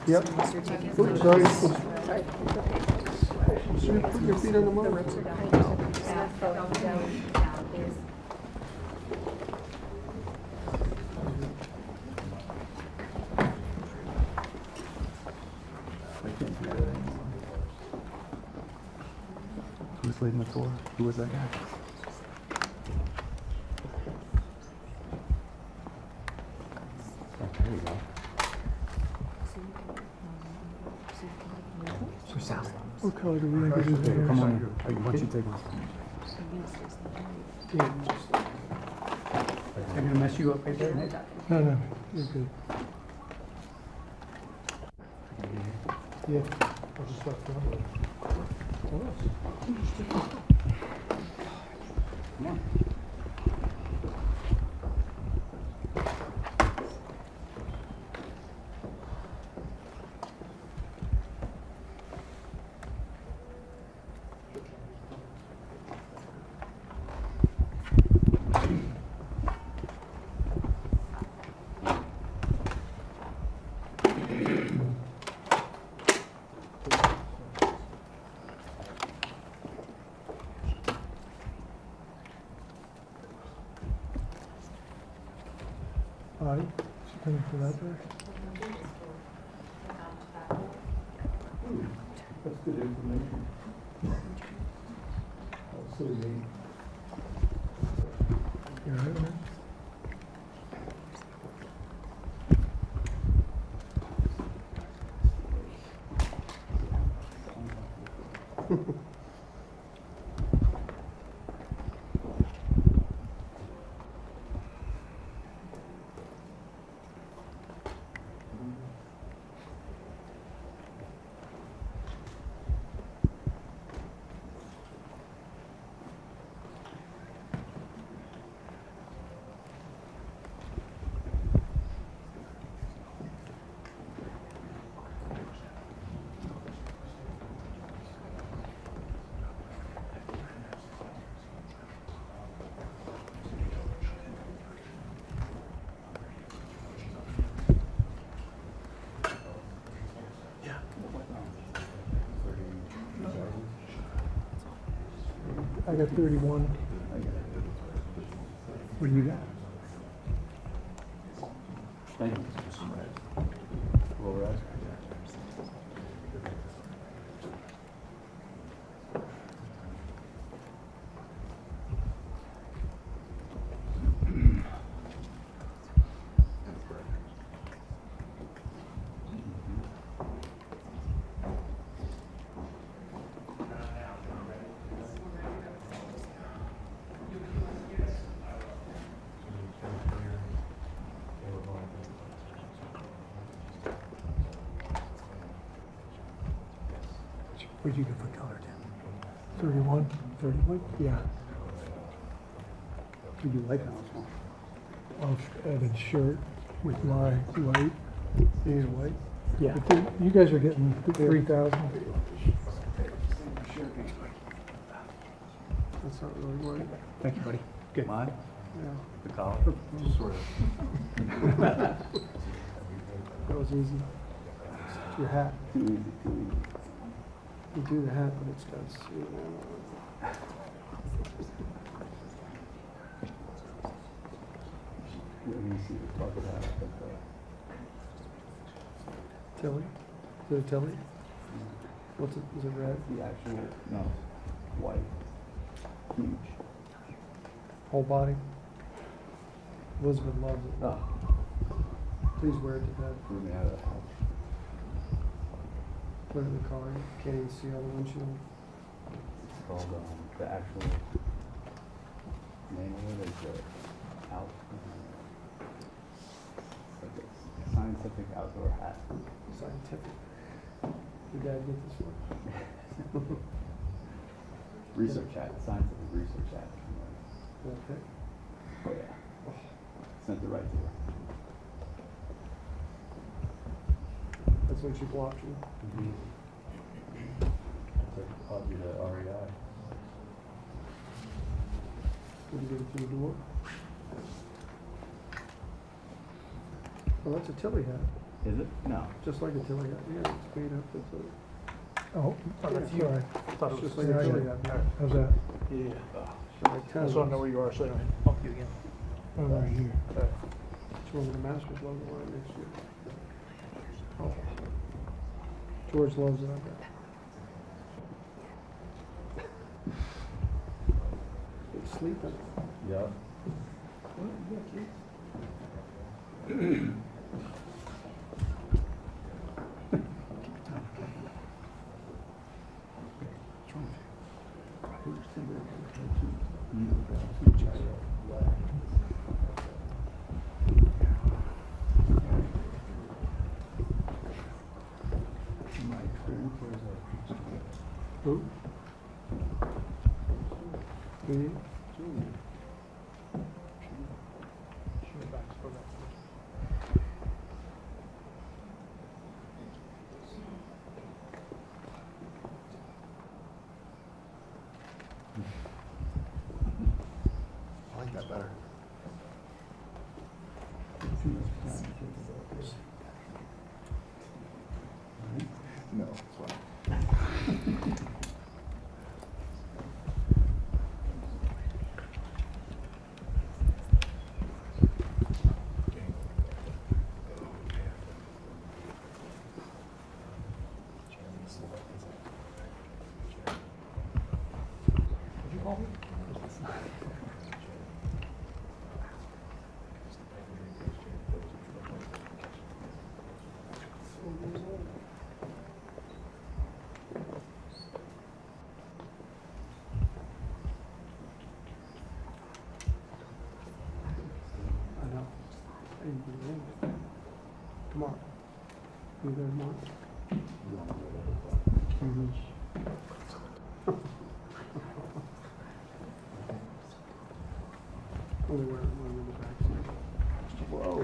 Yep. Oops, sorry. Sure, put your feet on the motor. Who's leading the tour? Who was that guy? Oh, there you go. So Sally. What color do we think it is? Come on. Why don't you take one? Yeah. I'm gonna mess you up right there, Nick. No, no, you're good. Yeah. I'll just let go. Come on. Body, she's coming for that direction. That's good information. So neat. You all right, man? I got 31. What do you got? Thank you. Well, we're asking. What did you get for color, Tim? 31? 31? Yeah. Did you like that one? I'll add a shirt with my white. These white? Yeah. But you guys are getting 3,000. That's not really white. Thank you, buddy. Good. Mine? Yeah. The collar? Sort of. That was easy. Your hat. Too easy, too easy. You do the hat, but it's got a suit on it. Let me see the talk about it. Tilly? Is it a Tilly? What's it? Is it red? The actual, no, white. Huge. Whole body? Elizabeth loves it. Oh, Please wear it to bed. threw me out of the house. Put it in the car. You can't even see on the windshield. It's called, the actual name of it is the out. Like a scientific outdoor hat. Scientific. Your dad get this one? Research hat, scientific research hat. Okay. Oh yeah. Sent it right to her. That's when she blocked you. It's like a copy of the REI. Did you get it through the door? Oh, that's a Tilly hat. Is it? No. Just like until I got here, it's made up, it's a, Oh, that's you. sorry. Thought it's it was just like Yeah, I until I got got here. How's that? Yeah. So like I ten just want to know of where us. you are, so I don't bump you again. I'm right here. It's one of the Masters logo on it next year. Oh. George loves it, I bet. It's sleeping. Yeah. What, you got kids? Who? Me? I like that better. No, it's fine. Did you call me? I know. Hey, you can ring it. Tomorrow. You there tomorrow? Mm-hmm. Only wear one in the back seat. Whoa.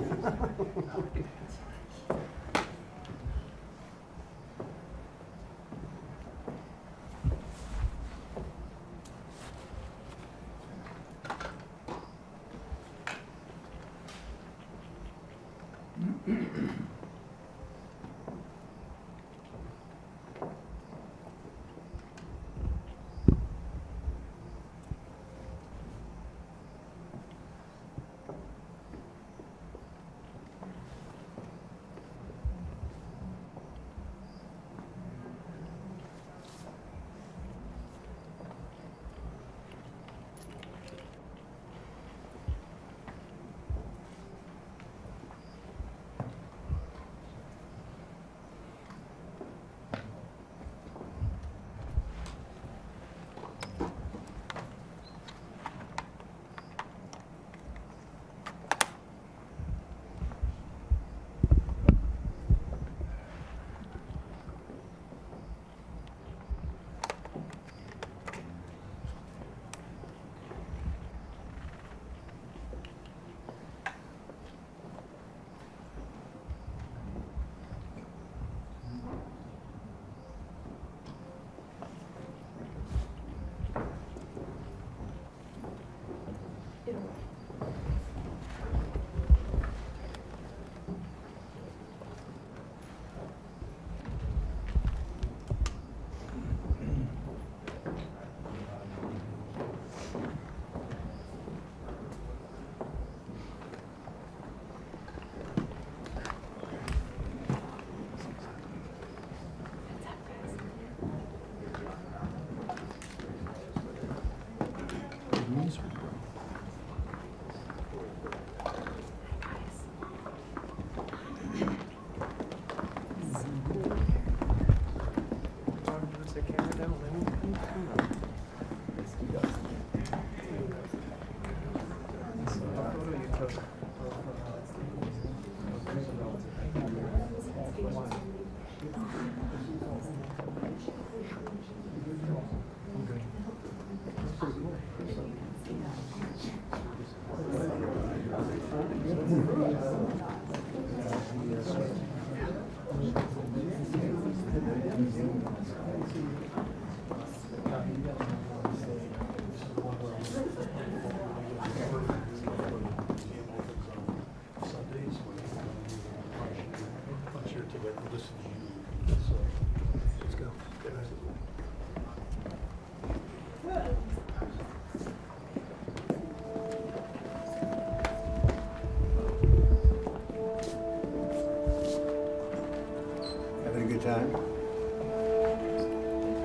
time.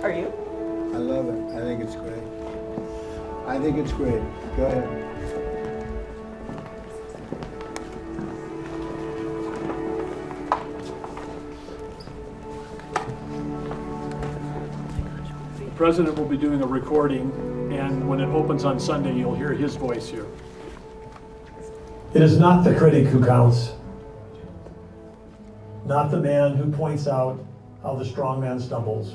Are you? I love it. I think it's great. I think it's great. Go ahead. The president will be doing a recording, and when it opens on Sunday, you'll hear his voice here. It is not the critic who counts, not the man who points out how the strong man stumbles,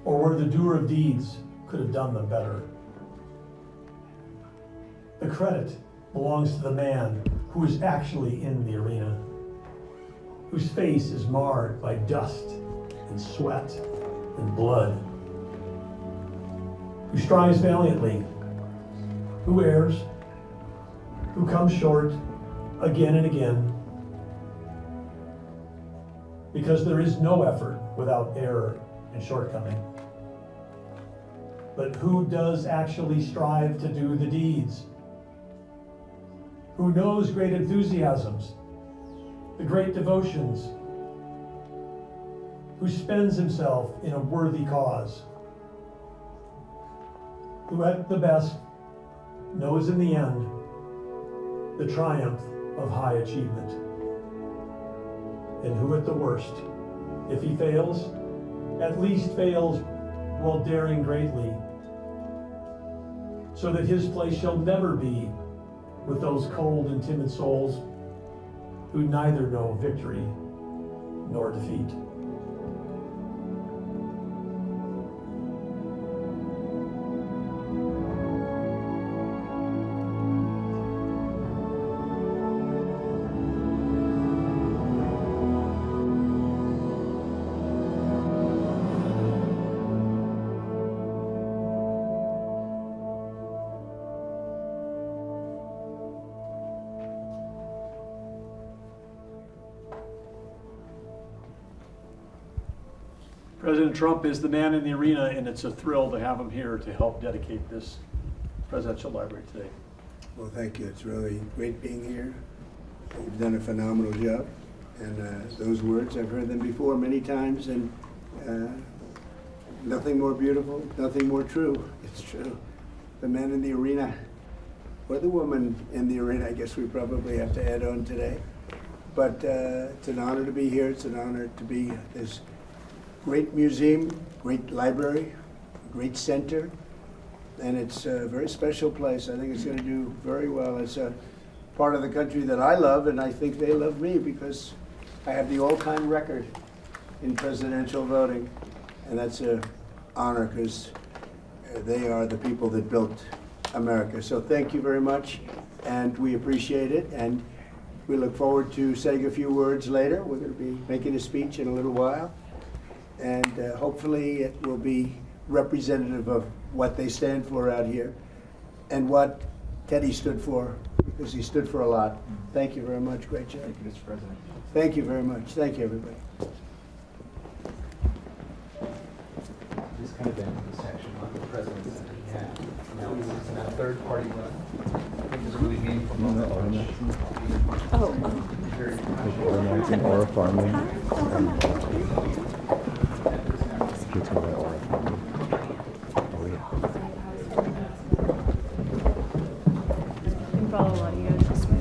or where the doer of deeds could have done them better. The credit belongs to the man who is actually in the arena, whose face is marred by dust and sweat and blood, who strives valiantly, who errs, who comes short again and again, because there is no effort without error and shortcoming. But who does actually strive to do the deeds? Who knows great enthusiasms, the great devotions, who spends himself in a worthy cause, who at the best knows in the end the triumph of high achievement, and who at the worst, if he fails, at least fails while daring greatly, so that his place shall never be with those cold and timid souls who neither know victory nor defeat. President Trump is the man in the arena, and it's a thrill to have him here to help dedicate this presidential library today. Well, thank you. It's really great being here. You've done a phenomenal job. And those words, I've heard them before many times, and nothing more beautiful, nothing more true. It's true. The man in the arena, or the woman in the arena, I guess we probably have to add on today. But it's an honor to be here. It's an honor to be at this great museum, great library, great center, and it's a very special place. I think it's going to do very well. It's a part of the country that I love, and I think they love me because I have the all-time record in presidential voting, and that's an honor because they are the people that built America. So thank you very much, and we appreciate it, and we look forward to saying a few words later. We're going to be making a speech in a little while, and hopefully it will be representative of what they stand for out here and what Teddy stood for, because he stood for a lot. Thank you very much. Great job. Thank you, Mr. President. Thank you very much. Thank you, everybody. This kind of ends the section on the presidents that we have. Now this is that third party run. I think there's a really meaningful moment. Very Organizing or farming. Kids go by aura farming. Oh yeah. You can follow a lot of you guys this way.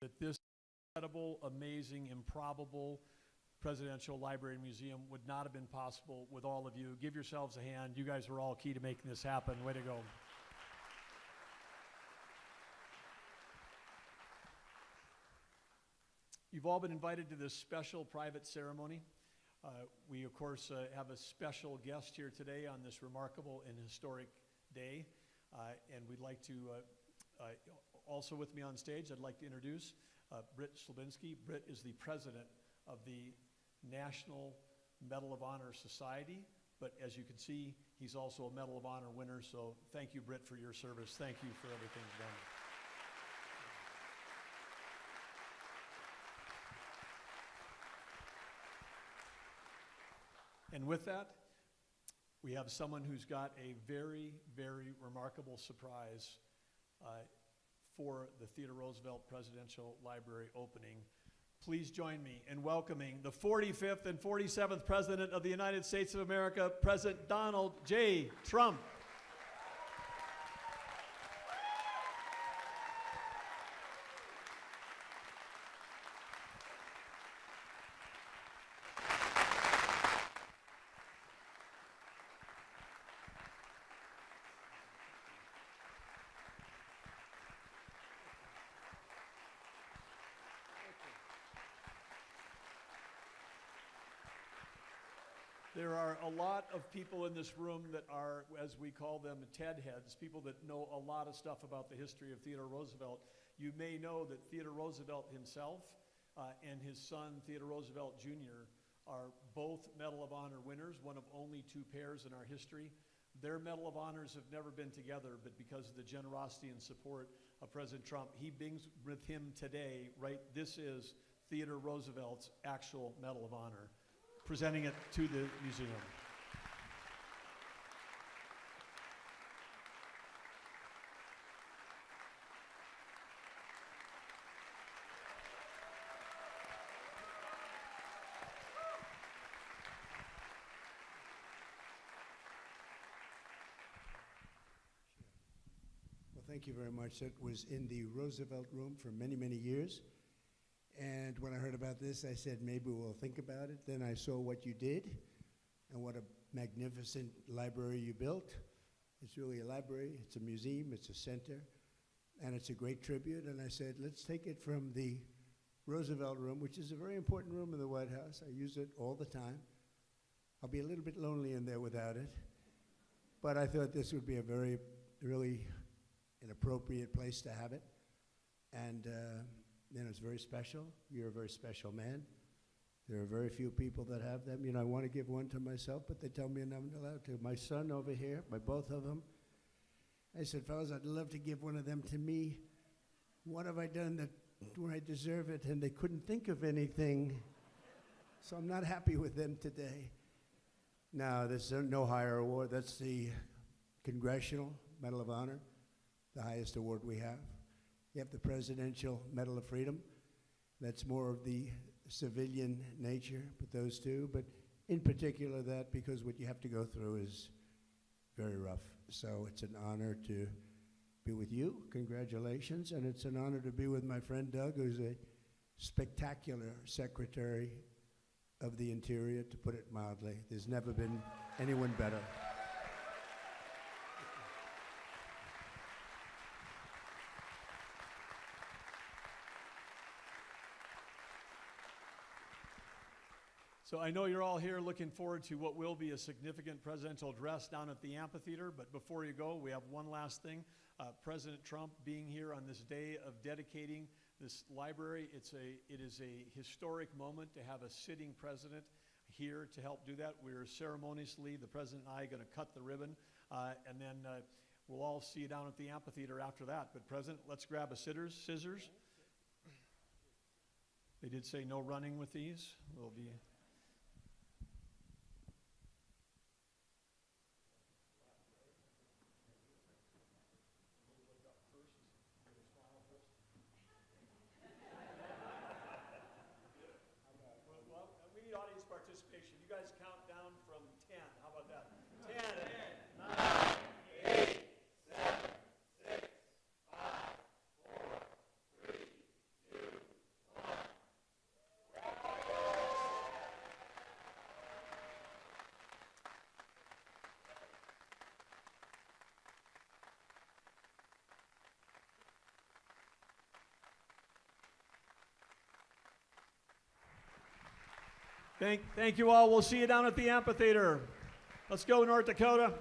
that this incredible, amazing, improbable Presidential Library and Museum would not have been possible with all of you. Give yourselves a hand. You guys were all key to making this happen. Way to go. You've all been invited to this special private ceremony. We, of course, have a special guest here today on this remarkable and historic day. And we'd like to, also with me on stage, I'd like to introduce Britt Slabinski. Britt is the president of the National Medal of Honor Society, but as you can see, he's also a Medal of Honor winner, so thank you, Britt, for your service. Thank you for everything you've done. And with that, we have someone who's got a very, very remarkable surprise for the Theodore Roosevelt Presidential Library opening. Please join me in welcoming the 45th and 47th President of the United States of America, President Donald J. Trump. There are a lot of people in this room that are, as we call them, TED heads, people that know a lot of stuff about the history of Theodore Roosevelt. You may know that Theodore Roosevelt himself and his son, Theodore Roosevelt Jr., are both Medal of Honor winners, one of only two pairs in our history. Their Medal of Honors have never been together, but because of the generosity and support of President Trump, he brings with him today, right, this is Theodore Roosevelt's actual Medal of Honor, presenting it to the museum. Well, thank you very much. That was in the Roosevelt Room for many, many years. And when I heard about this, I said, maybe we'll think about it. Then I saw what you did and what a magnificent library you built. It's really a library, it's a museum, it's a center, and it's a great tribute. And I said, let's take it from the Roosevelt Room, which is a very important room in the White House. I use it all the time. I'll be a little bit lonely in there without it. But I thought this would be a very, really an appropriate place to have it. And it's very special. You're a very special man. There are very few people that have them. You know, I want to give one to myself, but they tell me I'm not allowed to. My son over here, by both of them, I said, fellas, I'd love to give one of them to me. What have I done that where I deserve it? And they couldn't think of anything. So I'm not happy with them today. Now, there's no higher award. That's the Congressional Medal of Honor, the highest award we have. You have the Presidential Medal of Freedom. That's more of the civilian nature, but those two. But in particular that, because what you have to go through is very rough. So it's an honor to be with you. Congratulations. And it's an honor to be with my friend Doug, who's a spectacular Secretary of the Interior, to put it mildly. There's never been anyone better. So I know you're all here looking forward to what will be a significant presidential address down at the amphitheater, but before you go, we have one last thing. President Trump being here on this day of dedicating this library, it is a historic moment to have a sitting president here to help do that. We're ceremoniously, the president and I, going to cut the ribbon, and then we'll all see you down at the amphitheater after that. But President, let's grab a scissors. They did say no running with these. We'll be... Audience participation. You guys count down from 10. How about that? 10, 9, 8, 7, 6, 5, 4, 3, 2, Thank you all. We'll see you down at the amphitheater. Let's go, North Dakota.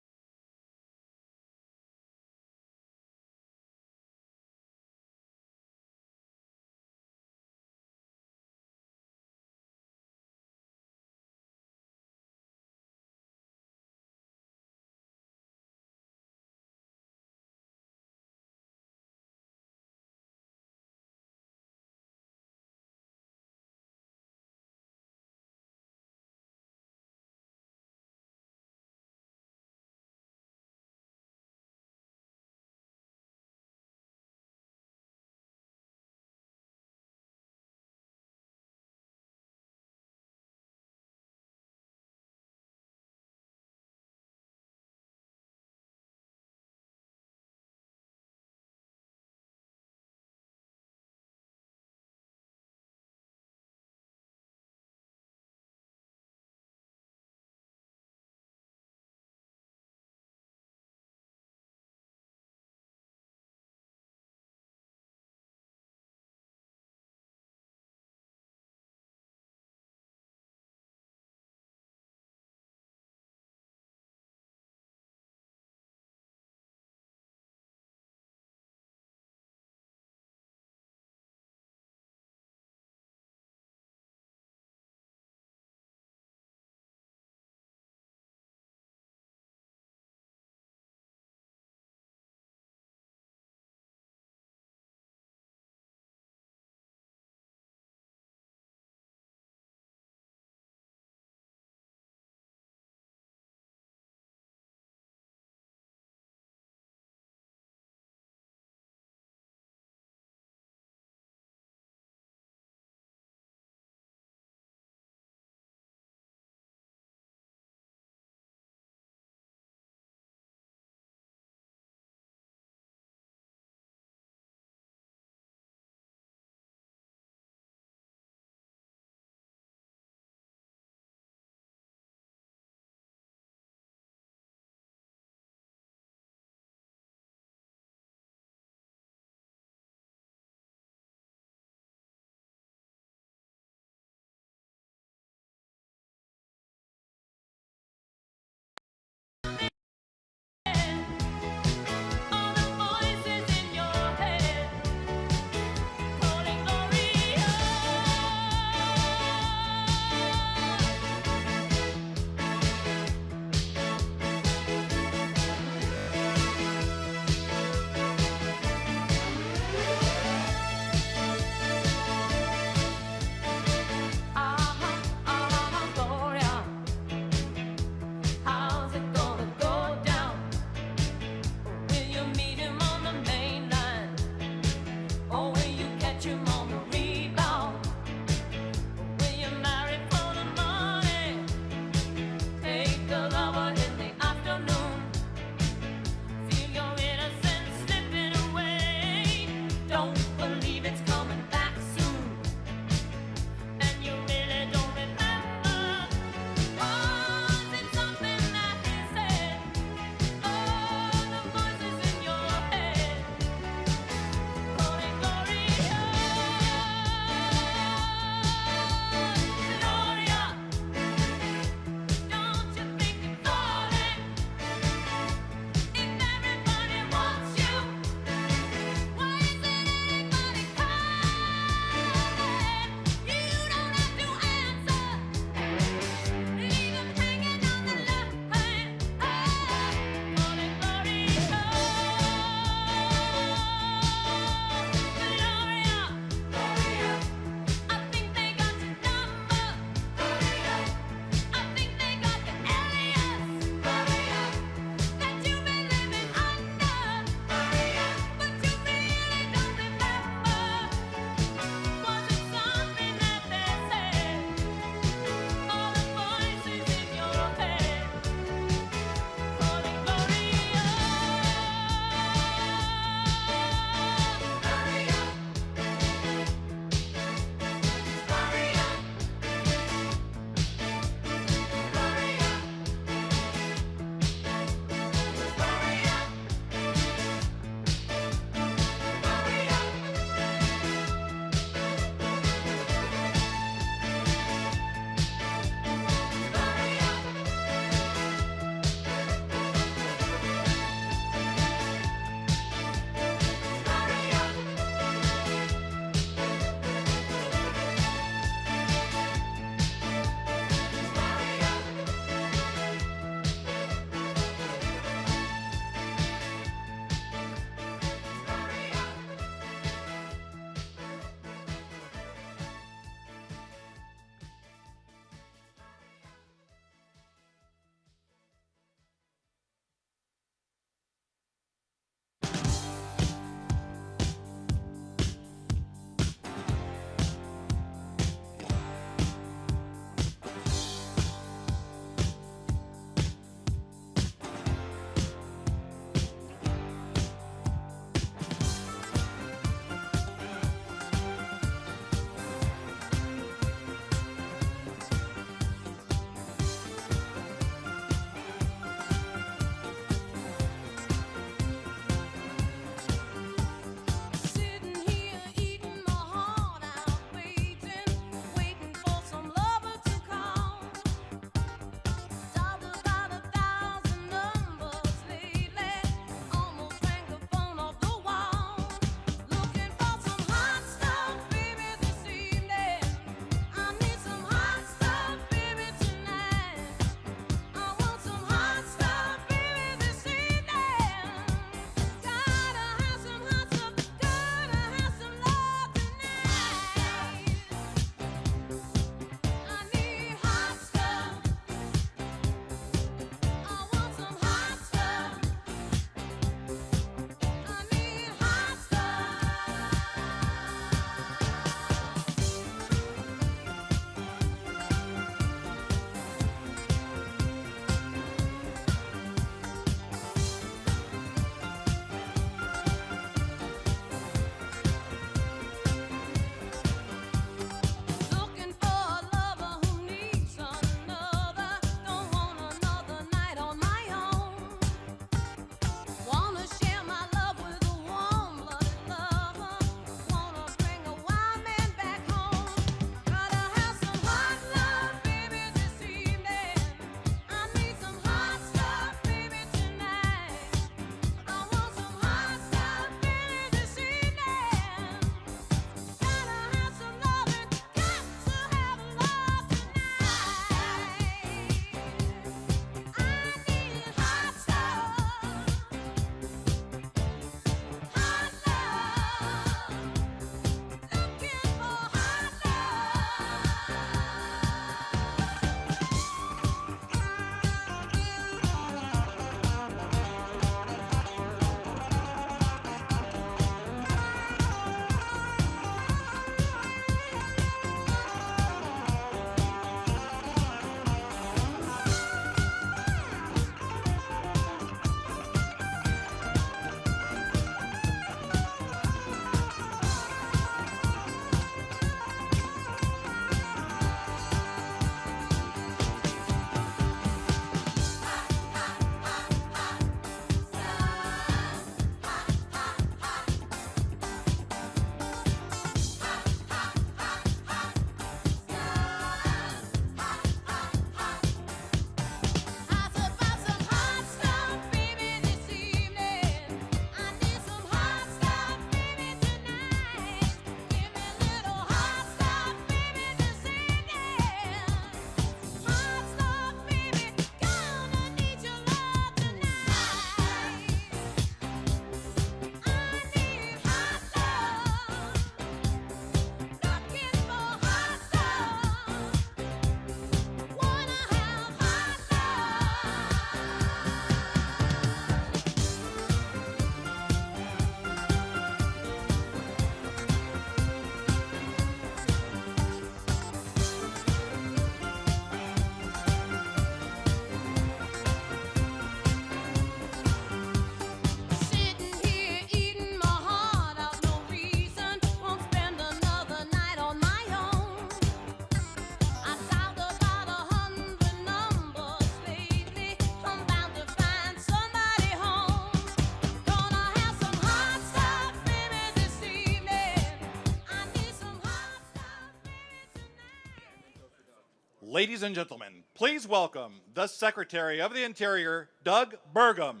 Ladies and gentlemen, please welcome the Secretary of the Interior, Doug Burgum.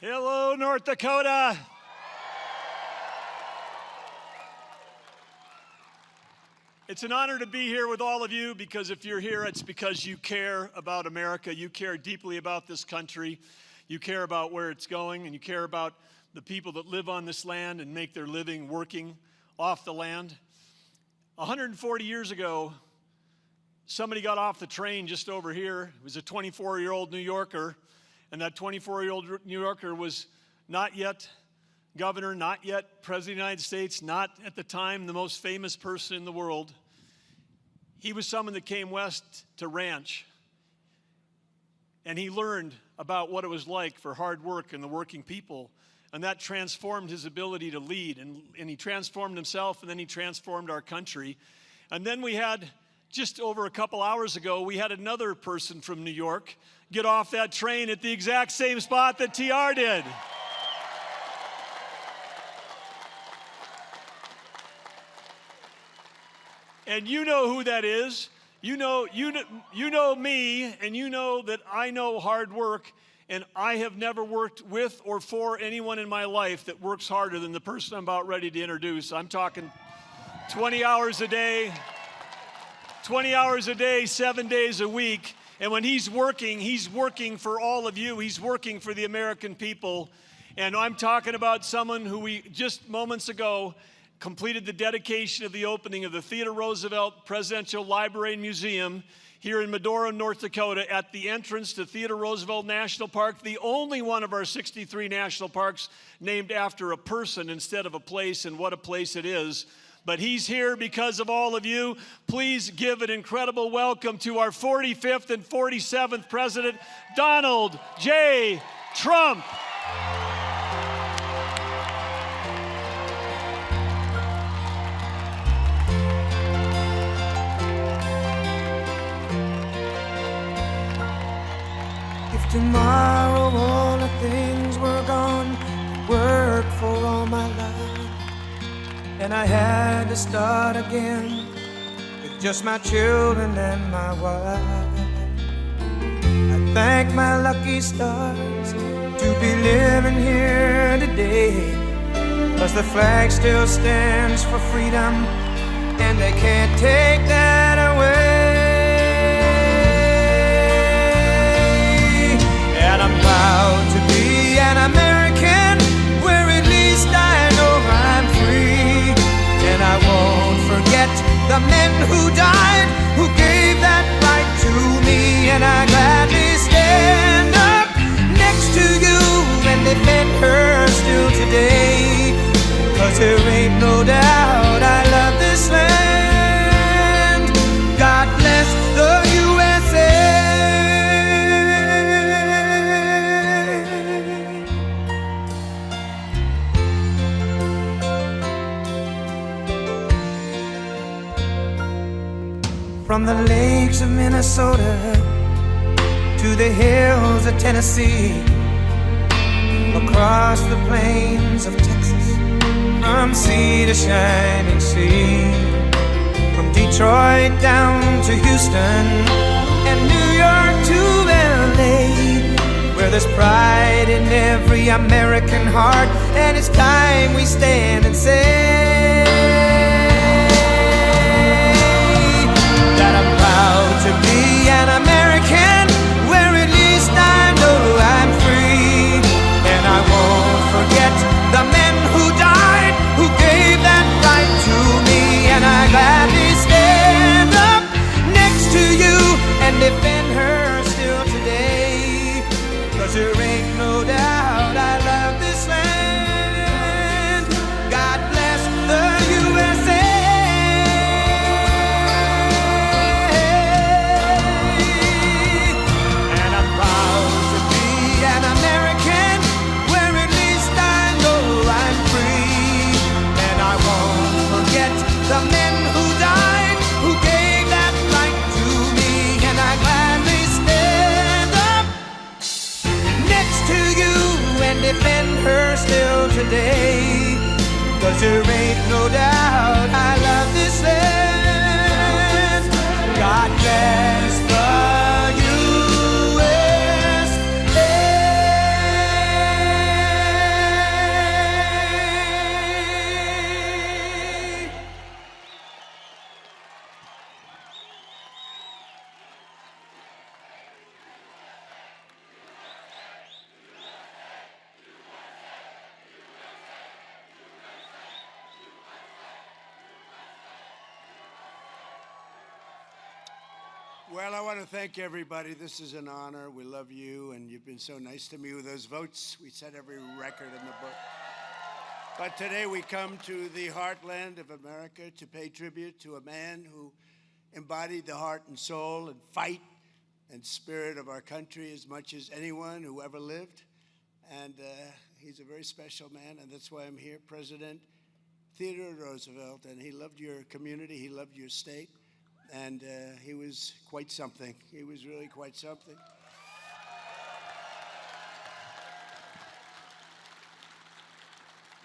Hello, North Dakota. It's an honor to be here with all of you, because if you're here, it's because you care about America. You care deeply about this country. You care about where it's going, and you care about the people that live on this land and make their living working off the land. 140 years ago, somebody got off the train just over here. It was a 24-year-old New Yorker, and that 24-year-old New Yorker was not yet governor, not yet president of the United States, not at the time the most famous person in the world. He was someone that came west to ranch, and he learned about what it was like for hard work and the working people, and that transformed his ability to lead, and he transformed himself, and then he transformed our country. And then we had, just over a couple hours ago, we had another person from New York get off that train at the exact same spot that TR did. And you know who that is. You know me, and you know that I know hard work, and I have never worked with or for anyone in my life that works harder than the person I'm about ready to introduce. I'm talking 20 hours a day, 7 days a week. And when he's working for all of you. He's working for the American people. And I'm talking about someone who we just moments ago completed the dedication of the opening of the Theodore Roosevelt Presidential Library and Museum here in Medora, North Dakota, at the entrance to Theodore Roosevelt National Park, the only one of our 63 national parks named after a person instead of a place, and what a place it is. But he's here because of all of you. Please give an incredible welcome to our 45th and 47th President, Donald J. Trump. If tomorrow all the things were gone, worked for all my life, and I had to start again with just my children and my wife, I thank my lucky stars to be living here today, 'cause the flag still stands for freedom, and they can't take that away. And I'm proud to be an American, where at least I know I'm free. And I won't forget the men who died, who gave that right to me. And I gladly stand up next to you and defend her still today, 'cause there ain't no doubt I love this land. God bless the USA. From the lakes of Minnesota to the hills of Tennessee, across the plains of Texas, from sea to shining sea, from Detroit down to Houston and New York to LA, where there's pride in every American heart, and it's time we stand and say that I'm proud to be an American, where at least I know I'm free. And I won't forget the men who died, who gave that right to me. And I gladly stand up next to you and defend her still today, 'cause there ain't no doubt I love this land. God bless and defend her still today. 'Cause there ain't no doubt I love this land. God bless the Well, I want to thank everybody. This is an honor. We love you, and you've been so nice to me with those votes. We set every record in the book. But today we come to the heartland of America to pay tribute to a man who embodied the heart and soul and fight and spirit of our country as much as anyone who ever lived. And he's a very special man, and that's why I'm here, President Theodore Roosevelt. And he loved your community, he loved your state. And he was quite something. He was really quite something.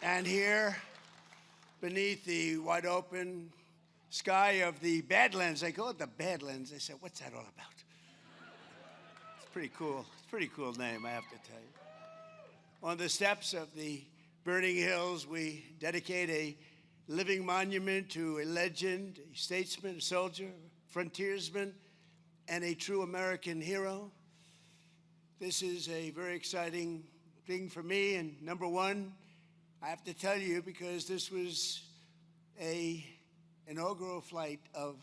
And here, beneath the wide open sky of the Badlands, I call it the Badlands. I said, what's that all about? It's pretty cool. It's a pretty cool name, I have to tell you. On the steps of the burning hills, we dedicate a living monument to a legend, a statesman, a soldier, a frontiersman, and a true American hero. This is a very exciting thing for me. And number one, I have to tell you, because this was an inaugural flight of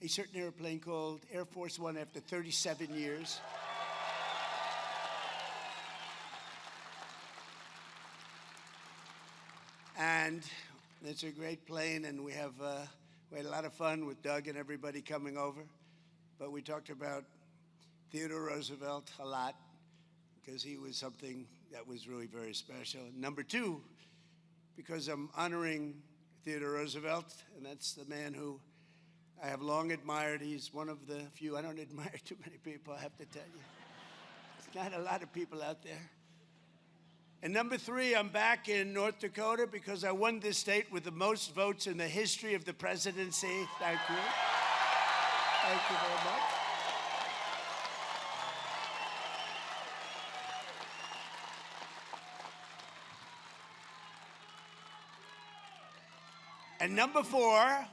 a certain airplane called Air Force One after 37 years. And it's a great plane, and we had a lot of fun with Doug and everybody coming over. But we talked about Theodore Roosevelt a lot because he was something that was really very special. And number two, because I'm honoring Theodore Roosevelt, and that's the man who I have long admired. He's one of the few. I don't admire too many people, I have to tell you. There's not a lot of people out there. And number three, I'm back in North Dakota because I won this state with the most votes in the history of the presidency. Thank you. Thank you very much. And number four,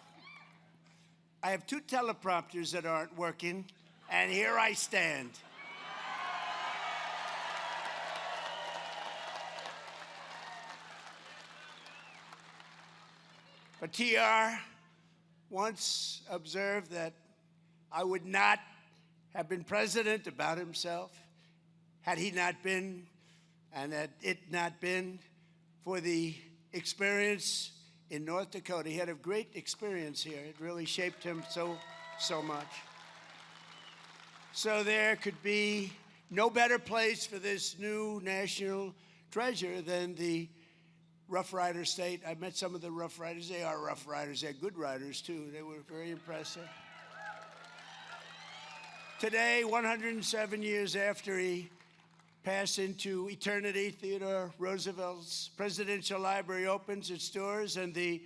I have two teleprompters that aren't working, and here I stand. But TR once observed that I would not have been president about himself had he not been, and had it not been for the experience in North Dakota. He had a great experience here. It really shaped him so much. So there could be no better place for this new national treasure than the Rough Rider state. I met some of the Rough Riders. They are Rough Riders. They're good riders, too. They were very impressive. Today, 107 years after he passed into eternity, Theodore Roosevelt's Presidential Library opens its doors, and the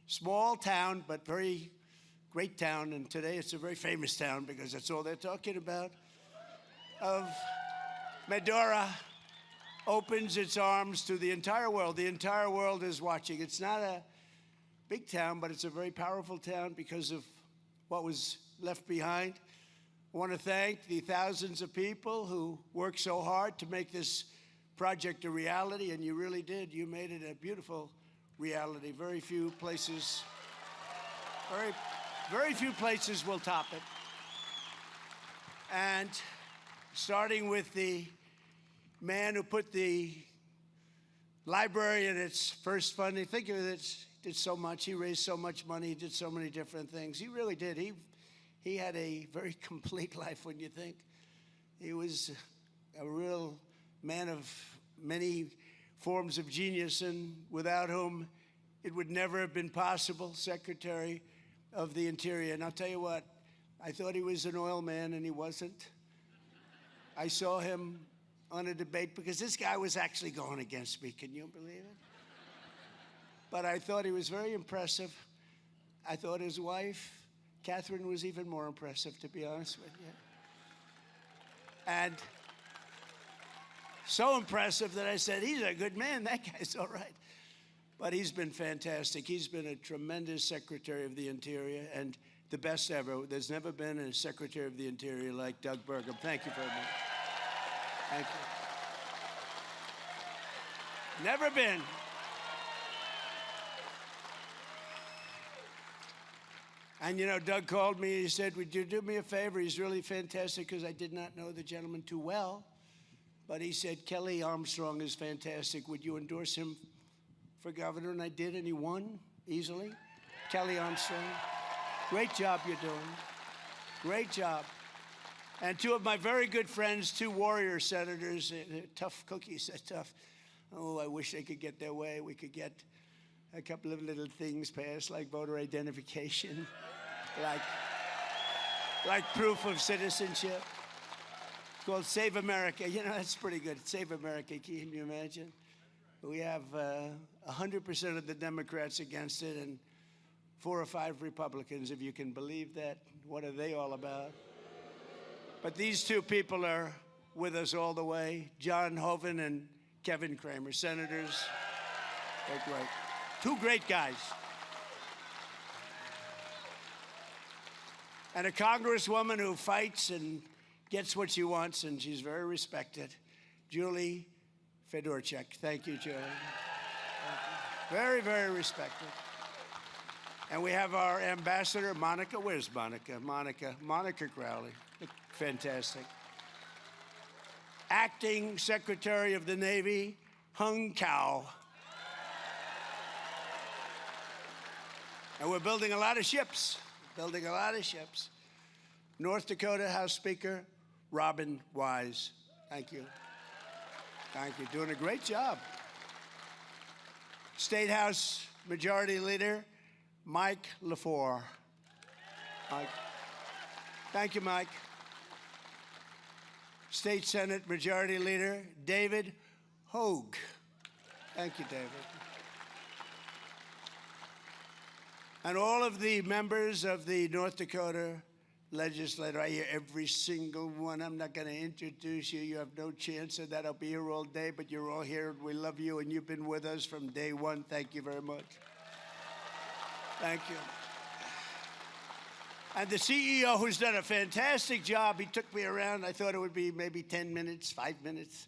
small town, but very great town, and today it's a very famous town because that's all they're talking about, of Medora opens its arms to the entire world. The entire world is watching. It's not a big town, but it's a very powerful town because of what was left behind. I want to thank the thousands of people who worked so hard to make this project a reality, and you really did. You made it a beautiful reality. Very few places will top it. And starting with the man who put the library in its first funding. Think of it, he did so much. He raised so much money. He did so many different things. He really did. He had a very complete life when you think. He was a real man of many forms of genius, and without whom it would never have been possible. Secretary of the Interior. And I'll tell you what, I thought he was an oil man, and he wasn't. I saw him on a debate because this guy was actually going against me. Can you believe it? But I thought he was very impressive. I thought his wife, Catherine, was even more impressive, to be honest with you. And so impressive that I said, he's a good man. That guy's all right. But he's been fantastic. He's been a tremendous Secretary of the Interior and the best ever. There's never been a Secretary of the Interior like Doug Burgum. Thank you very much. Thank you. Never been. And you know, Doug called me, he said, would you do me a favor? He's really fantastic, because I did not know the gentleman too well. But he said, Kelly Armstrong is fantastic. Would you endorse him for governor? And I did, and he won easily. Kelly Armstrong. Great job you're doing. Great job. And two of my very good friends, two warrior senators, tough cookies, tough. Oh, I wish they could get their way. We could get a couple of little things passed, like voter identification, like proof of citizenship. It's called Save America. You know, that's pretty good. Save America, can you imagine? We have 100% of the Democrats against it and 4 or 5 Republicans, if you can believe that. What are they all about? But these two people are with us all the way, John Hoeven and Kevin Cramer, senators. They're great. Two great guys. And a congresswoman who fights and gets what she wants, and she's very respected, Julie Fedorchak. Thank you, Julie. Thank you. Very, very respected. And we have our ambassador, Monica. Where's Monica? Monica Crowley. Fantastic. Acting Secretary of the Navy, Hung Kao. And we're building a lot of ships. Building a lot of ships. North Dakota House Speaker, Robin Wise. Thank you. Thank you. Doing a great job. State House Majority Leader, Mike LaFleur. Mike. Thank you, Mike. State Senate Majority Leader, David Hogue. Thank you, David. And all of the members of the North Dakota legislature, I hear every single one. I'm not going to introduce you. You have no chance of that. I'll be here all day, but you're all here. We love you, and you've been with us from day one. Thank you very much. Thank you. And the CEO, who's done a fantastic job, he took me around. I thought it would be maybe 10 minutes, 5 minutes.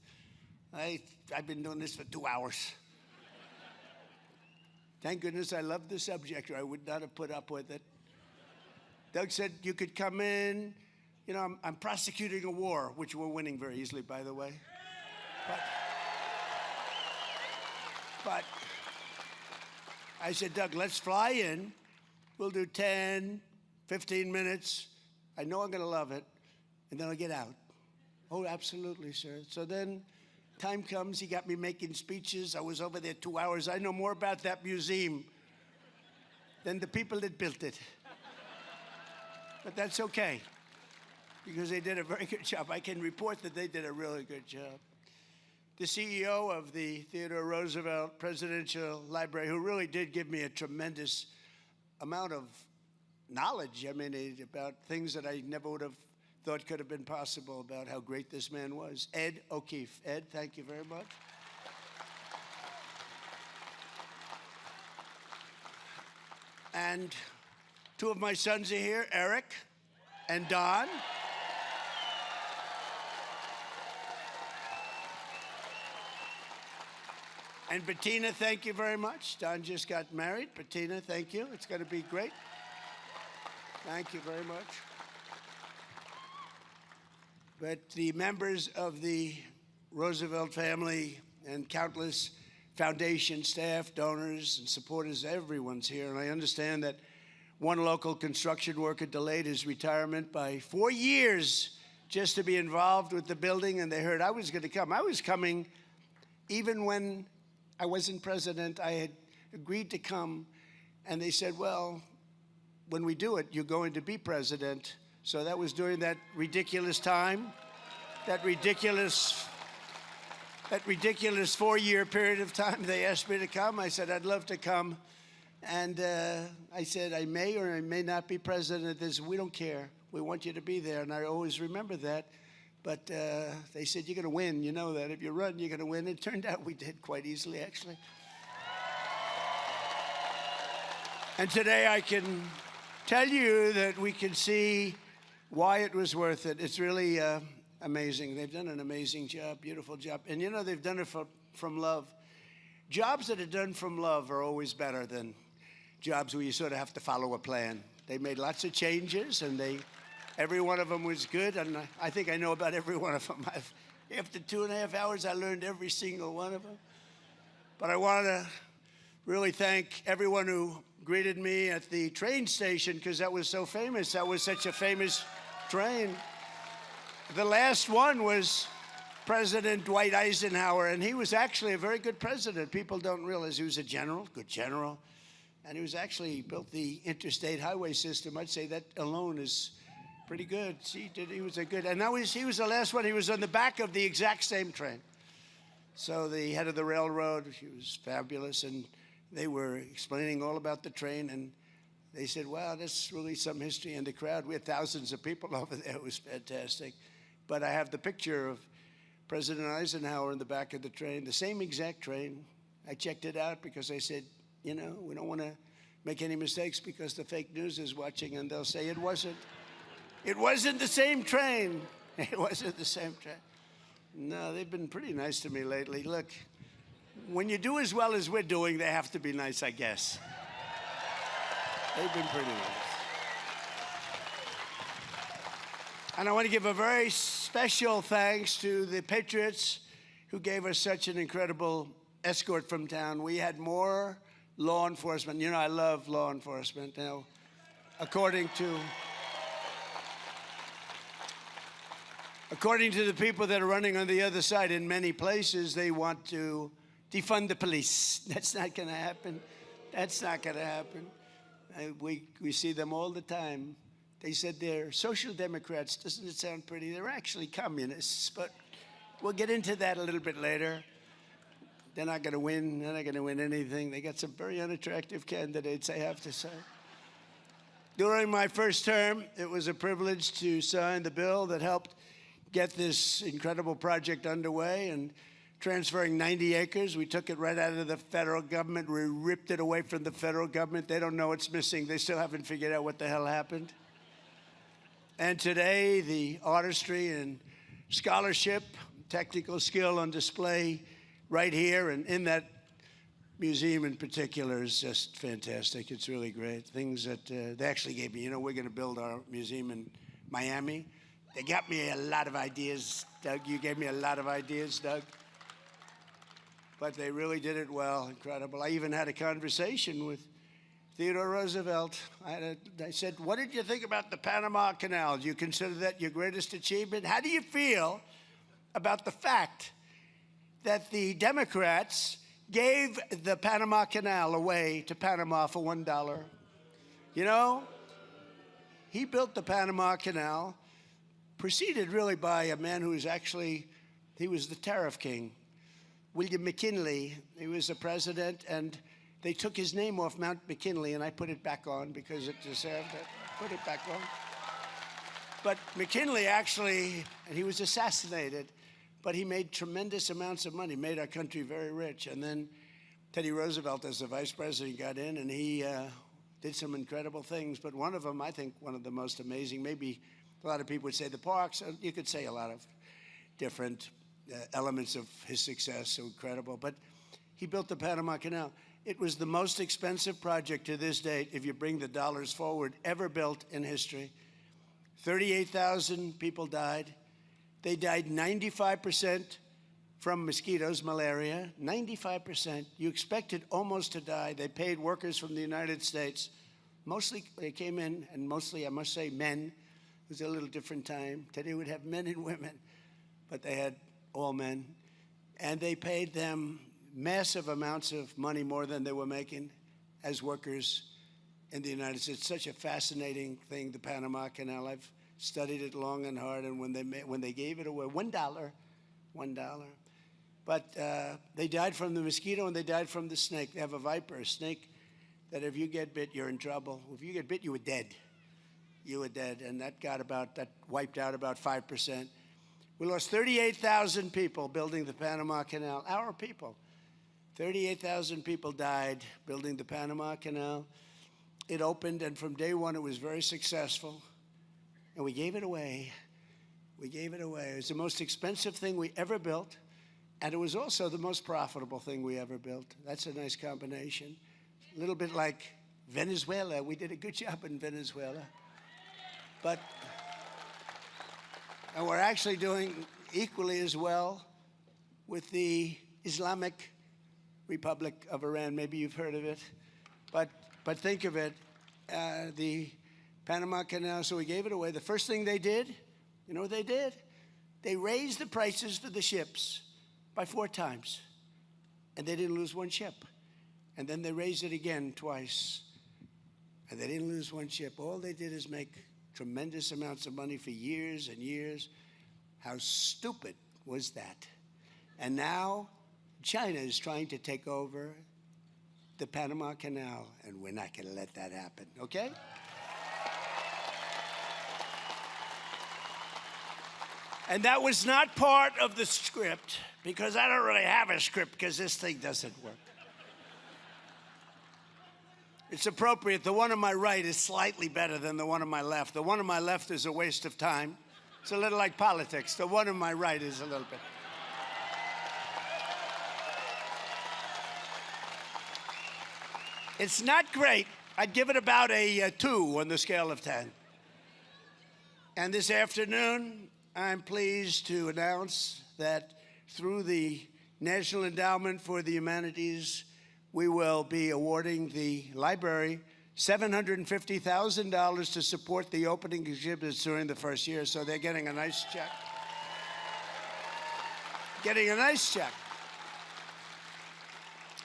I've been doing this for 2 hours. Thank goodness I love the subject, or I would not have put up with it. Doug said you could come in. You know, I'm prosecuting a war, which we're winning very easily, by the way. But I said, Doug, let's fly in. We'll do 10, 15 minutes. I know I'm going to love it, and then I'll get out. Oh, absolutely, sir. So then time comes, he got me making speeches. I was over there 2 hours. I know more about that museum than the people that built it. But that's okay, because they did a very good job. I can report that they did a really good job. The CEO of the Theodore Roosevelt Presidential Library, who really did give me a tremendous amount of knowledge, I mean, about things that I never would have thought could have been possible about how great this man was. Ed O'Keefe. Ed, thank you very much. And two of my sons are here, Eric and Don. And Bettina, thank you very much. Don just got married. Bettina, thank you. It's going to be great. Thank you very much. But the members of the Roosevelt family and countless foundation staff, donors, and supporters, everyone's here. And I understand that one local construction worker delayed his retirement by 4 years just to be involved with the building, and they heard I was going to come. I was coming even when I wasn't president. I had agreed to come, and they said, well, when we do it, you're going to be president. So that was during that ridiculous time, that ridiculous that ridiculous 4-year period of time they asked me to come. I said, I'd love to come. And I said, I may or I may not be president. They said, we don't care. We want you to be there. And I always remember that. But they said, you're going to win. You know that. If you run, you're going to win. It turned out we did quite easily, actually. And today I can tell you that we can see why it was worth it. It's really amazing. They've done an amazing job, beautiful job. And you know, they've done it from love. Jobs that are done from love are always better than jobs where you sort of have to follow a plan. They made lots of changes, and every one of them was good, and I think I know about every one of them. After 2.5 hours, I learned every single one of them. But I want to really thank everyone who greeted me at the train station, because that was so famous. That was such a famous train. The last one was President Dwight Eisenhower, and he was actually a very good president. People don't realize he was a general, good general, and he was actually built the interstate highway system. I'd say that alone is pretty good. He was a good, and he was the last one. He was on the back of the exact same train. So the head of the railroad, he was fabulous, and they were explaining all about the train, and they said, wow, that's really some history in the crowd. We had thousands of people over there. It was fantastic. But I have the picture of President Eisenhower in the back of the train, the same exact train. I checked it out because I said, you know, we don't want to make any mistakes because the fake news is watching, and they'll say it wasn't. It wasn't the same train. It wasn't the same train. No, they've been pretty nice to me lately. Look, when you do as well as we're doing, they have to be nice, I guess. They've been pretty nice. And I want to give a very special thanks to the Patriots who gave us such an incredible escort from town. We had more law enforcement. You know, I love law enforcement. Now, according to the people that are running on the other side, in many places, they want to defund the police. That's not going to happen. That's not going to happen. We see them all the time. They said they're social democrats. Doesn't it sound pretty? They're actually communists, but we'll get into that a little bit later. They're not going to win. They're not going to win anything. They got some very unattractive candidates, I have to say. During my first term, it was a privilege to sign the bill that helped get this incredible project underway, and transferring 90 acres. We took it right out of the federal government. We ripped it away from the federal government. They don't know it's missing. They still haven't figured out what the hell happened. And today, the artistry and scholarship, technical skill on display right here and in that museum in particular is just fantastic. It's really great. Things that they actually gave me. You know, we're going to build our museum in Miami. They got me a lot of ideas, Doug. You gave me a lot of ideas, Doug. But they really did it well. Incredible. I even had a conversation with Theodore Roosevelt. I said, what did you think about the Panama Canal? Do you consider that your greatest achievement? How do you feel about the fact that the Democrats gave the Panama Canal away to Panama for $1? You know, he built the Panama Canal, preceded really by a man who was actually, he was the tariff king, William McKinley. He was the president, and they took his name off Mount McKinley, and I put it back on because it deserved it. Put it back on. But McKinley actually, he was assassinated, but he made tremendous amounts of money, made our country very rich. And then Teddy Roosevelt, as the vice president, got in, and he did some incredible things. But one of them, I think one of the most amazing, maybe a lot of people would say the parks. You could say a lot of different elements of his success, so incredible. But he built the Panama Canal. It was the most expensive project to this date, if you bring the dollars forward, ever built in history. 38,000 people died. They died 95% from mosquitoes, malaria, 95%. You expected almost to die. They paid workers from the United States. Mostly, they came in, and mostly, I must say, men. It was a little different time. Today would have men and women, but they had all men. And they paid them massive amounts of money, more than they were making as workers in the United States. It's such a fascinating thing, the Panama Canal. I've studied it long and hard, and when they gave it away, $1. But they died from the mosquito and they died from the snake. They have a viper, a snake, that if you get bit, you're in trouble. If you get bit, you were dead. You were dead. And that wiped out about 5%. We lost 38,000 people building the Panama Canal, our people. 38,000 people died building the Panama Canal. It opened, and from day one, it was very successful. And we gave it away. We gave it away. It was the most expensive thing we ever built, and it was also the most profitable thing we ever built. That's a nice combination. A little bit like Venezuela. We did a good job in Venezuela. And we're actually doing equally as well with the Islamic Republic of Iran. Maybe you've heard of it. But think of it, the Panama Canal, so we gave it away. The first thing they did, you know what they did? They raised the prices for the ships by 4 times. And they didn't lose one ship. And then they raised it again twice. And they didn't lose one ship. All they did is make tremendous amounts of money for years and years. How stupid was that? And now China is trying to take over the Panama Canal, and we're not going to let that happen, okay? And that was not part of the script, because I don't really have a script, because this thing doesn't work. It's appropriate. The one on my right is slightly better than the one on my left. The one on my left is a waste of time. It's a little like politics. The one on my right is a little bit. It's not great. I'd give it about a 2 on the scale of 10. And this afternoon, I'm pleased to announce that through the National Endowment for the Humanities, we will be awarding the library $750,000 to support the opening exhibits during the first year. So they're getting a nice check. Getting a nice check.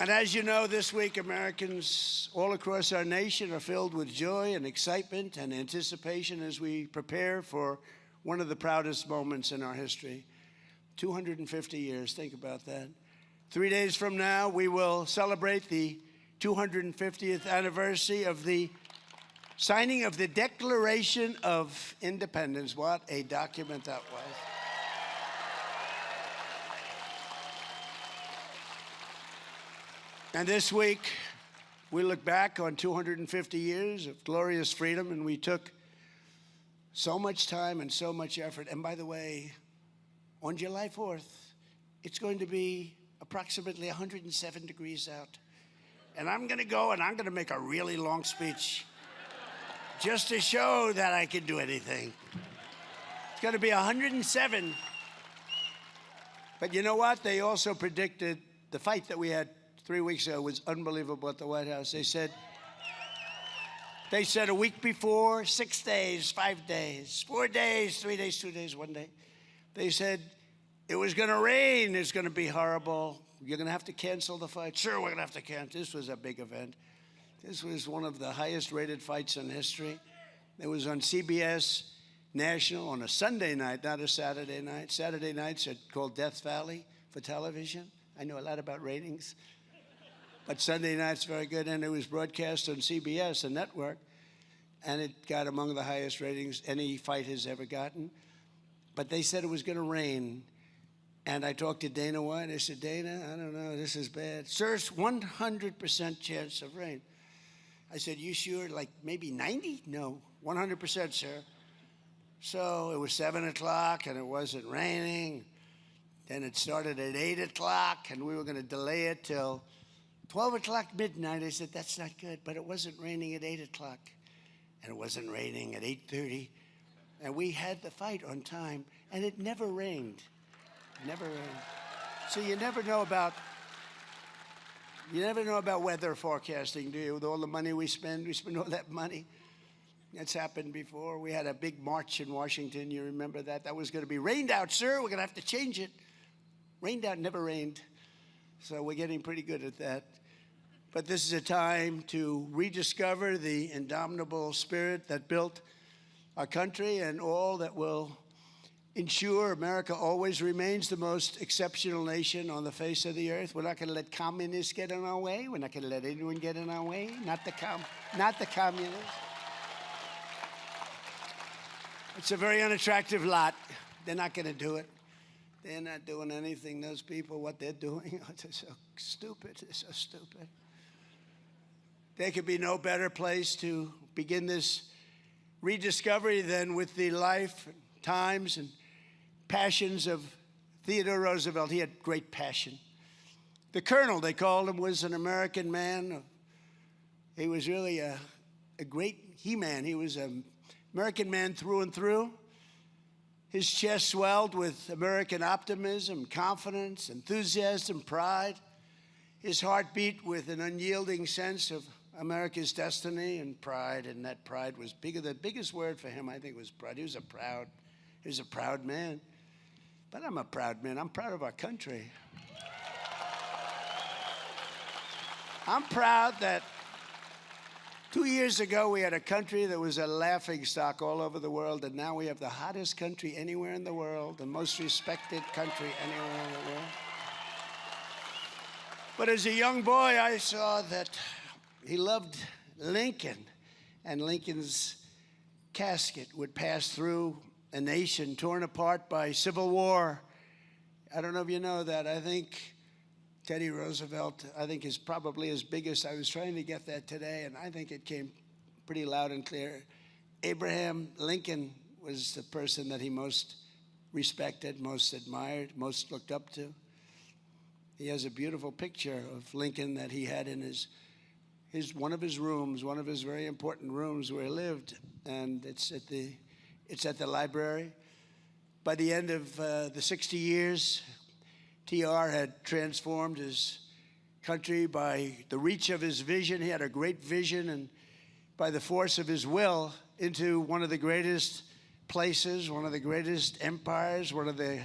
And as you know, this week, Americans all across our nation are filled with joy and excitement and anticipation as we prepare for one of the proudest moments in our history. 250 years, think about that. 3 days from now, we will celebrate the 250th anniversary of the signing of the Declaration of Independence. What a document that was. And this week, we look back on 250 years of glorious freedom, and we took so much time and so much effort. And by the way, on July 4th, it's going to be approximately 107 degrees out. And I'm going to go and I'm going to make a really long speech just to show that I can do anything. It's going to be 107. But you know what? They also predicted the fight that we had 3 weeks ago was unbelievable at the White House. They said a week before, 6 days, 5 days, 4 days, 3 days, 2 days, 1 day. They said it was going to rain. It's going to be horrible. You're going to have to cancel the fight. Sure, we're going to have to cancel. This was a big event. This was one of the highest rated fights in history. It was on CBS National on a Sunday night, not a Saturday night. Saturday nights are called Death Valley for television. I know a lot about ratings. But Sunday night's very good, and it was broadcast on CBS, a network, and it got among the highest ratings any fight has ever gotten. But they said it was going to rain, and I talked to Dana White. I said, Dana, I don't know, this is bad. Sir, it's 100% chance of rain. I said, you sure, like maybe 90? No, 100%, sir. So it was 7 o'clock, and it wasn't raining. Then it started at 8 o'clock, and we were going to delay it till 12 o'clock midnight. I said, that's not good. But it wasn't raining at 8 o'clock. And it wasn't raining at 8:30. And we had the fight on time. And it never rained. Never rained. So you never know about weather forecasting, do you? With all the money we spend all that money. That's happened before. We had a big march in Washington. You remember that? That was going to be rained out, sir. We're going to have to change it. Rained out, never rained. So we're getting pretty good at that. But this is a time to rediscover the indomitable spirit that built our country and all that will ensure America always remains the most exceptional nation on the face of the earth. We're not going to let communists get in our way. We're not going to let anyone get in our way. Not the communists. It's a very unattractive lot. They're not going to do it. They're not doing anything. Those people, what they're doing, they're so stupid. They're so stupid. There could be no better place to begin this rediscovery than with the life, times, and passions of Theodore Roosevelt. He had great passion. The Colonel, they called him, was an American man. He was really a great he-man. He was an American man through and through. His chest swelled with American optimism, confidence, enthusiasm, pride. His heart beat with an unyielding sense of America's destiny and pride, and that pride was bigger. The biggest word for him, I think, was pride. He was a proud man. But I'm a proud man. I'm proud of our country. I'm proud that 2 years ago we had a country that was a laughingstock all over the world, and now we have the hottest country anywhere in the world, the most respected country anywhere in the world. But as a young boy, I saw that he loved Lincoln, and Lincoln's casket would pass through a nation torn apart by civil war. I don't know if you know that. I think Teddy Roosevelt, is probably his biggest. I was trying to get that today, and I think it came pretty loud and clear. Abraham Lincoln was the person that he most respected, most admired, most looked up to. He has a beautiful picture of Lincoln that he had in one of his rooms, one of his very important rooms where he lived, and it's at the library. By the end of the 60 years, TR had transformed his country by the reach of his vision. He had a great vision, and by the force of his will, into one of the greatest places, one of the greatest empires, one of the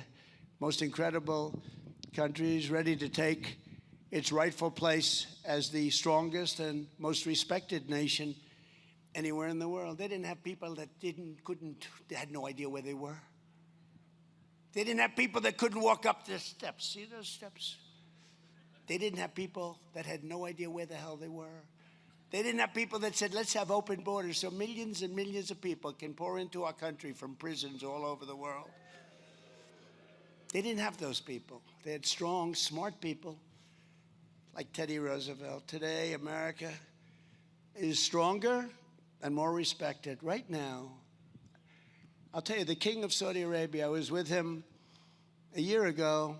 most incredible countries, ready to take its rightful place as the strongest and most respected nation anywhere in the world. They didn't have people that they had no idea where they were. They didn't have people that couldn't walk up the steps. See those steps? They didn't have people that had no idea where the hell they were. They didn't have people that said, let's have open borders so millions and millions of people can pour into our country from prisons all over the world. They didn't have those people. They had strong, smart people like Teddy Roosevelt. Today, America is stronger and more respected. Right now, I'll tell you, the King of Saudi Arabia, I was with him a year ago,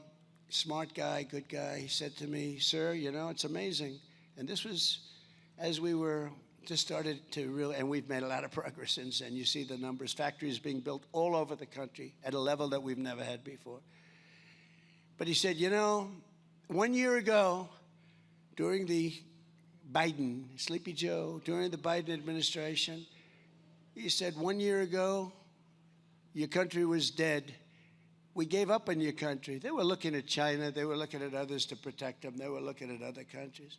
smart guy, good guy. He said to me, sir, you know, it's amazing. And this was as we were just started to really, and we've made a lot of progress since then. You see the numbers, factories being built all over the country at a level that we've never had before. But he said, you know, 1 year ago, during the Biden, Sleepy Joe, during the Biden administration, he said 1 year ago, your country was dead. We gave up on your country. They were looking at China. They were looking at others to protect them. They were looking at other countries.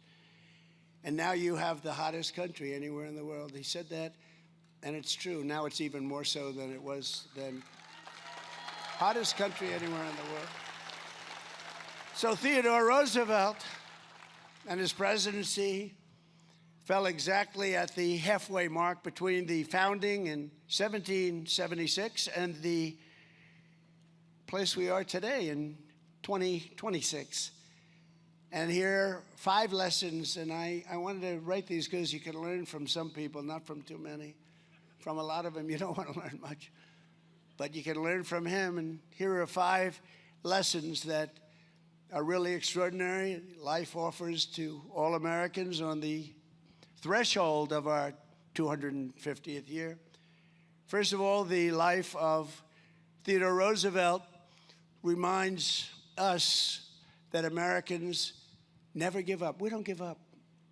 And now you have the hottest country anywhere in the world. He said that, and it's true. Now it's even more so than it was then. Hottest country anywhere in the world. So Theodore Roosevelt and his presidency fell exactly at the halfway mark between the founding in 1776 and the place we are today in 2026. And here are 5 lessons, and I wanted to write these because you can learn from some people, not from too many. From a lot of them, you don't want to learn much. But you can learn from him, and here are 5 lessons that are really extraordinary. Life offers to all Americans on the threshold of our 250th year. First of all, the life of Theodore Roosevelt reminds us that Americans never give up. We don't give up.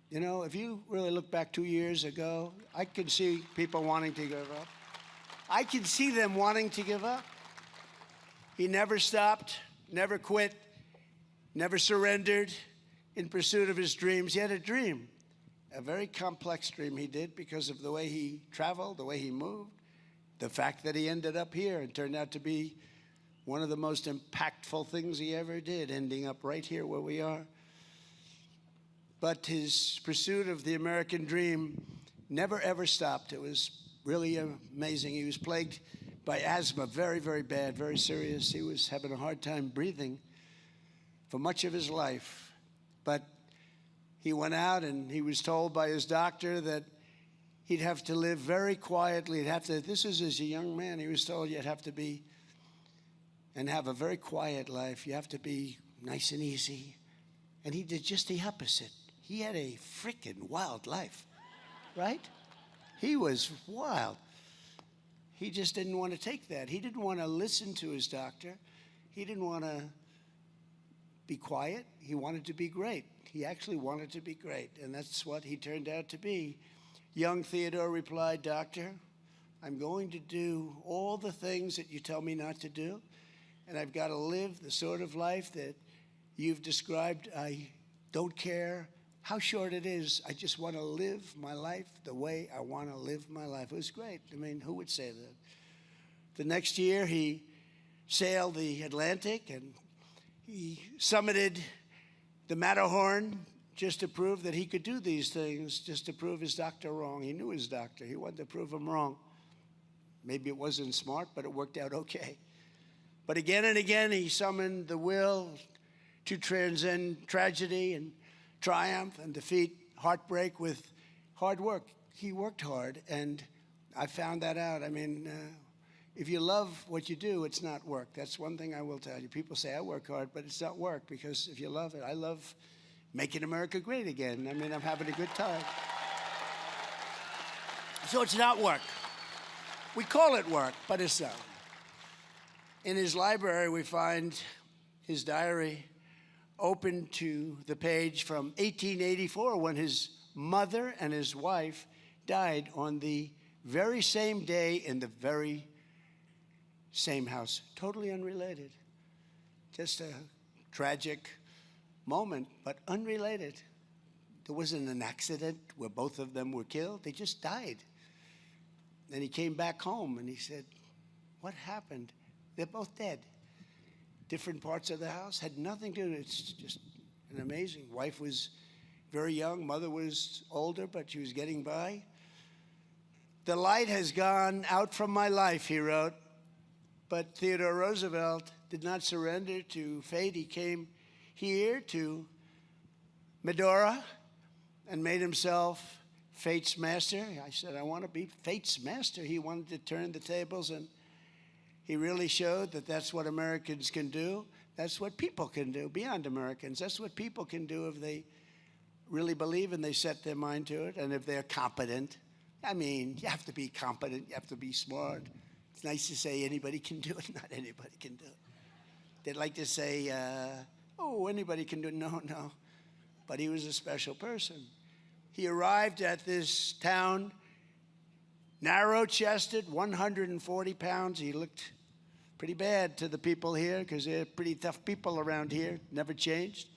You know, if you really look back 2 years ago, I could see people wanting to give up. I could see them wanting to give up. He never stopped, never quit, never surrendered in pursuit of his dreams. He had a dream, a very complex dream he did because of the way he traveled, the way he moved, the fact that he ended up here and turned out to be one of the most impactful things he ever did, ending up right here where we are. But his pursuit of the American dream never, ever stopped. It was really amazing. He was plagued by asthma, very, very bad, very serious. He was having a hard time breathing for much of his life. But he went out and he was told by his doctor that he'd have to live very quietly. This is as a young man, he was told you'd have to be and have a very quiet life. You have to be nice and easy. And he did just the opposite. He had a freaking wild life, right? He was wild. He just didn't want to take that. He didn't want to listen to his doctor. He didn't want to be quiet. He wanted to be great. He actually wanted to be great, and that's what he turned out to be. Young Theodore replied, "Doctor, I'm going to do all the things that you tell me not to do, and I've got to live the sort of life that you've described. I don't care how short it is. I just want to live my life the way I want to live my life." It was great. I mean, who would say that? The next year, he sailed the Atlantic, and he summited the Matterhorn just to prove that he could do these things, just to prove his doctor wrong. He knew his doctor. He wanted to prove him wrong. Maybe it wasn't smart, but it worked out okay. But again and again, he summoned the will to transcend tragedy and triumph and defeat heartbreak with hard work. He worked hard, and I found that out. I mean, if you love what you do, it's not work. That's one thing I will tell you. People say, I work hard, but it's not work, because if you love it, I love making America great again. I mean, I'm having a good time. So it's not work. We call it work, but it's not. In his library, we find his diary open to the page from 1884, when his mother and his wife died on the very same day in the very same house. Totally unrelated. Just a tragic moment, but unrelated. There wasn't an accident where both of them were killed. They just died. And he came back home and he said, what happened? They're both dead. Different parts of the house, had nothing to do. It's just an amazing. Wife was very young. Mother was older, but she was getting by. The light has gone out from my life, he wrote. But Theodore Roosevelt did not surrender to fate. He came here to Medora and made himself fate's master. I said, I want to be fate's master. He wanted to turn the tables, and he really showed that that's what Americans can do. That's what people can do, beyond Americans. That's what people can do if they really believe and they set their mind to it, and if they're competent. I mean, you have to be competent. You have to be smart. It's nice to say anybody can do it. Not anybody can do it. They'd like to say, oh, anybody can do it. No, no. But he was a special person. He arrived at this town, narrow-chested, 140 pounds. He looked pretty bad to the people here, because they're pretty tough people around here, never changed.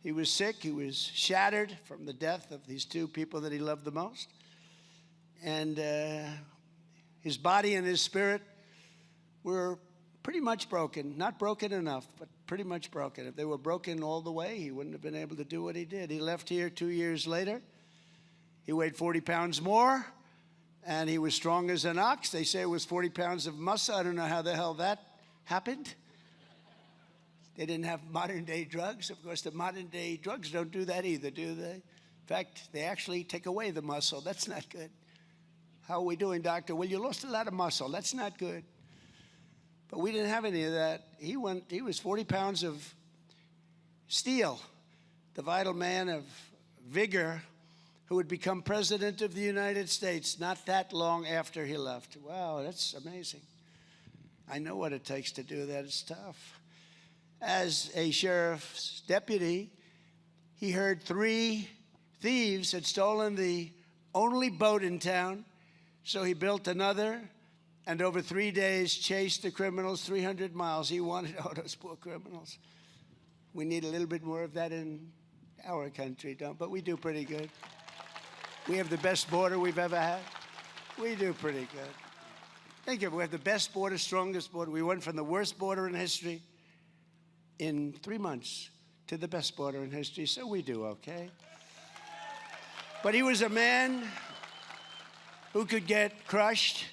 He was sick. He was shattered from the death of these two people that he loved the most. And his body and his spirit were pretty much broken. Not broken enough, but pretty much broken. If they were broken all the way, he wouldn't have been able to do what he did. He left here 2 years later. He weighed 40 pounds more, and he was strong as an ox. They say it was 40 pounds of muscle. I don't know how the hell that happened. They didn't have modern-day drugs. Of course, the modern-day drugs don't do that either, do they? In fact, they actually take away the muscle. That's not good. How are we doing, doctor? Well, you lost a lot of muscle. That's not good. But we didn't have any of that. He was 40 pounds of steel, the vital man of vigor, who would become president of the United States not that long after he left. Wow, that's amazing. I know what it takes to do that. It's tough. As a sheriff's deputy, he heard 3 thieves had stolen the only boat in town, so he built another, and over 3 days chased the criminals 300 miles. He wanted all those poor criminals. We need a little bit more of that in our country, but we do pretty good. We have the best border we've ever had. We do pretty good. Think of it, we have the best border, strongest border. We went from the worst border in history in 3 months to the best border in history, so we do okay. But he was a man who could get crushed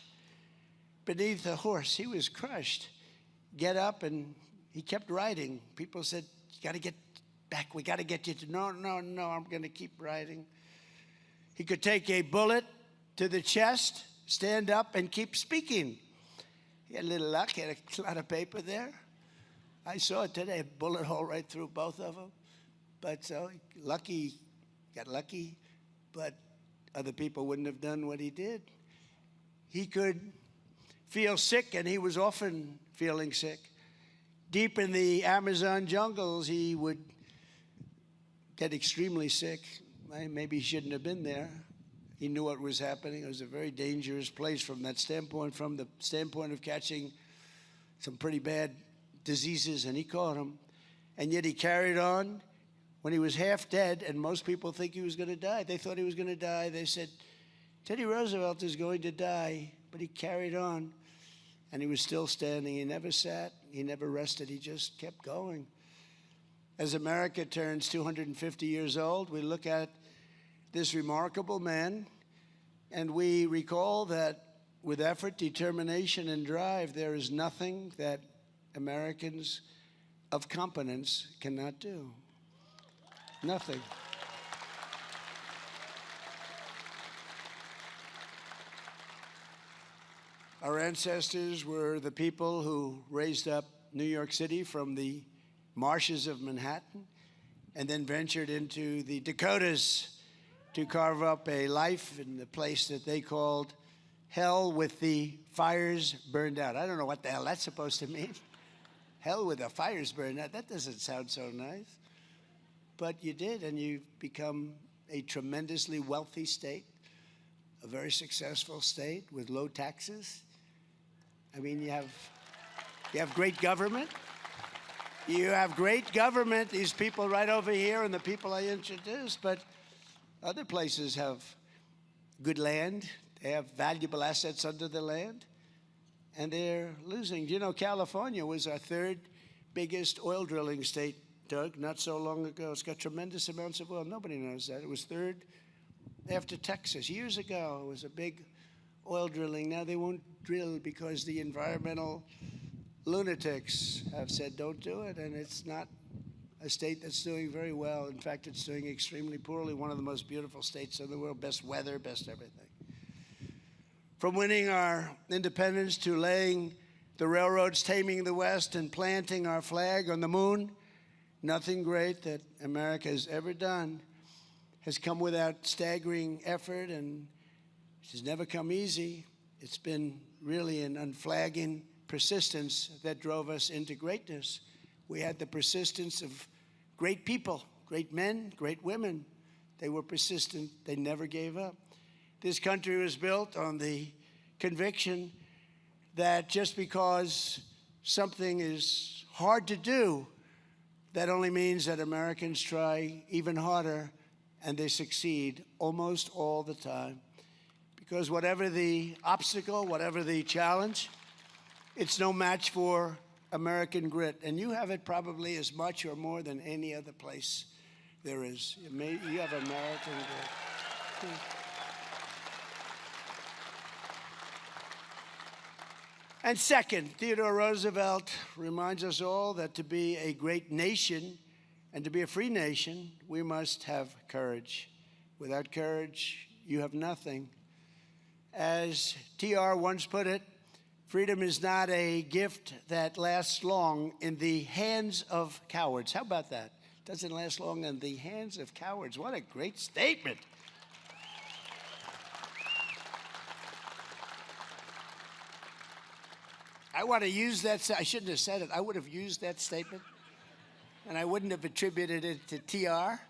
beneath a horse. He was crushed. Get up, and he kept riding. People said, you got to get back. We got to get you to, no, I'm going to keep riding. He could take a bullet to the chest, stand up, and keep speaking. He had a little luck. He had a lot of paper there. I saw it today, a bullet hole right through both of them. But so lucky, got lucky, but other people wouldn't have done what he did. He could feel sick, and he was often feeling sick. Deep in the Amazon jungles, he would get extremely sick. Maybe he shouldn't have been there. He knew what was happening. It was a very dangerous place from that standpoint, from the standpoint of catching some pretty bad diseases, and he caught them. And yet he carried on. When he was half dead, and most people think he was going to die, they thought he was going to die. They said, Teddy Roosevelt is going to die, but he carried on, and he was still standing. He never sat. He never rested. He just kept going. As America turns 250 years old, we look at this remarkable man, and we recall that with effort, determination, and drive, there is nothing that Americans of competence cannot do. Nothing. Our ancestors were the people who raised up New York City from the marshes of Manhattan and then ventured into the Dakotas to carve up a life in the place that they called hell with the fires burned out. I don't know what the hell that's supposed to mean. Hell with the fires burned out. That doesn't sound so nice. But you did, and you've become a tremendously wealthy state, a very successful state with low taxes. I mean, you have great government. You have great government, these people right over here and the people I introduced, but other places have good land. They have valuable assets under the land, and they're losing. You know, California was our third biggest oil drilling state, Doug, not so long ago. It's got tremendous amounts of oil. Nobody knows that. It was third after Texas. Years ago, it was a big oil drilling. Now they won't drill because the environmental lunatics have said don't do it, and it's not a state that's doing very well. In fact, it's doing extremely poorly. One of the most beautiful states in the world, best weather, best everything. From winning our independence to laying the railroads, taming the West, and planting our flag on the moon, nothing great that America has ever done has come without staggering effort, and it has never come easy. It's been really an unflagging persistence that drove us into greatness. We had the persistence of great people, great men, great women. They were persistent. They never gave up. This country was built on the conviction that just because something is hard to do, that only means that Americans try even harder, and they succeed almost all the time. Because whatever the obstacle, whatever the challenge, it's no match for American grit. And you have it probably as much or more than any other place there is. You have American grit. And second, Theodore Roosevelt reminds us all that to be a great nation and to be a free nation, we must have courage. Without courage, you have nothing. As TR once put it, freedom is not a gift that lasts long in the hands of cowards. How about that? Doesn't last long in the hands of cowards. What a great statement. I want to use that. I shouldn't have said it. I would have used that statement, and I wouldn't have attributed it to TR.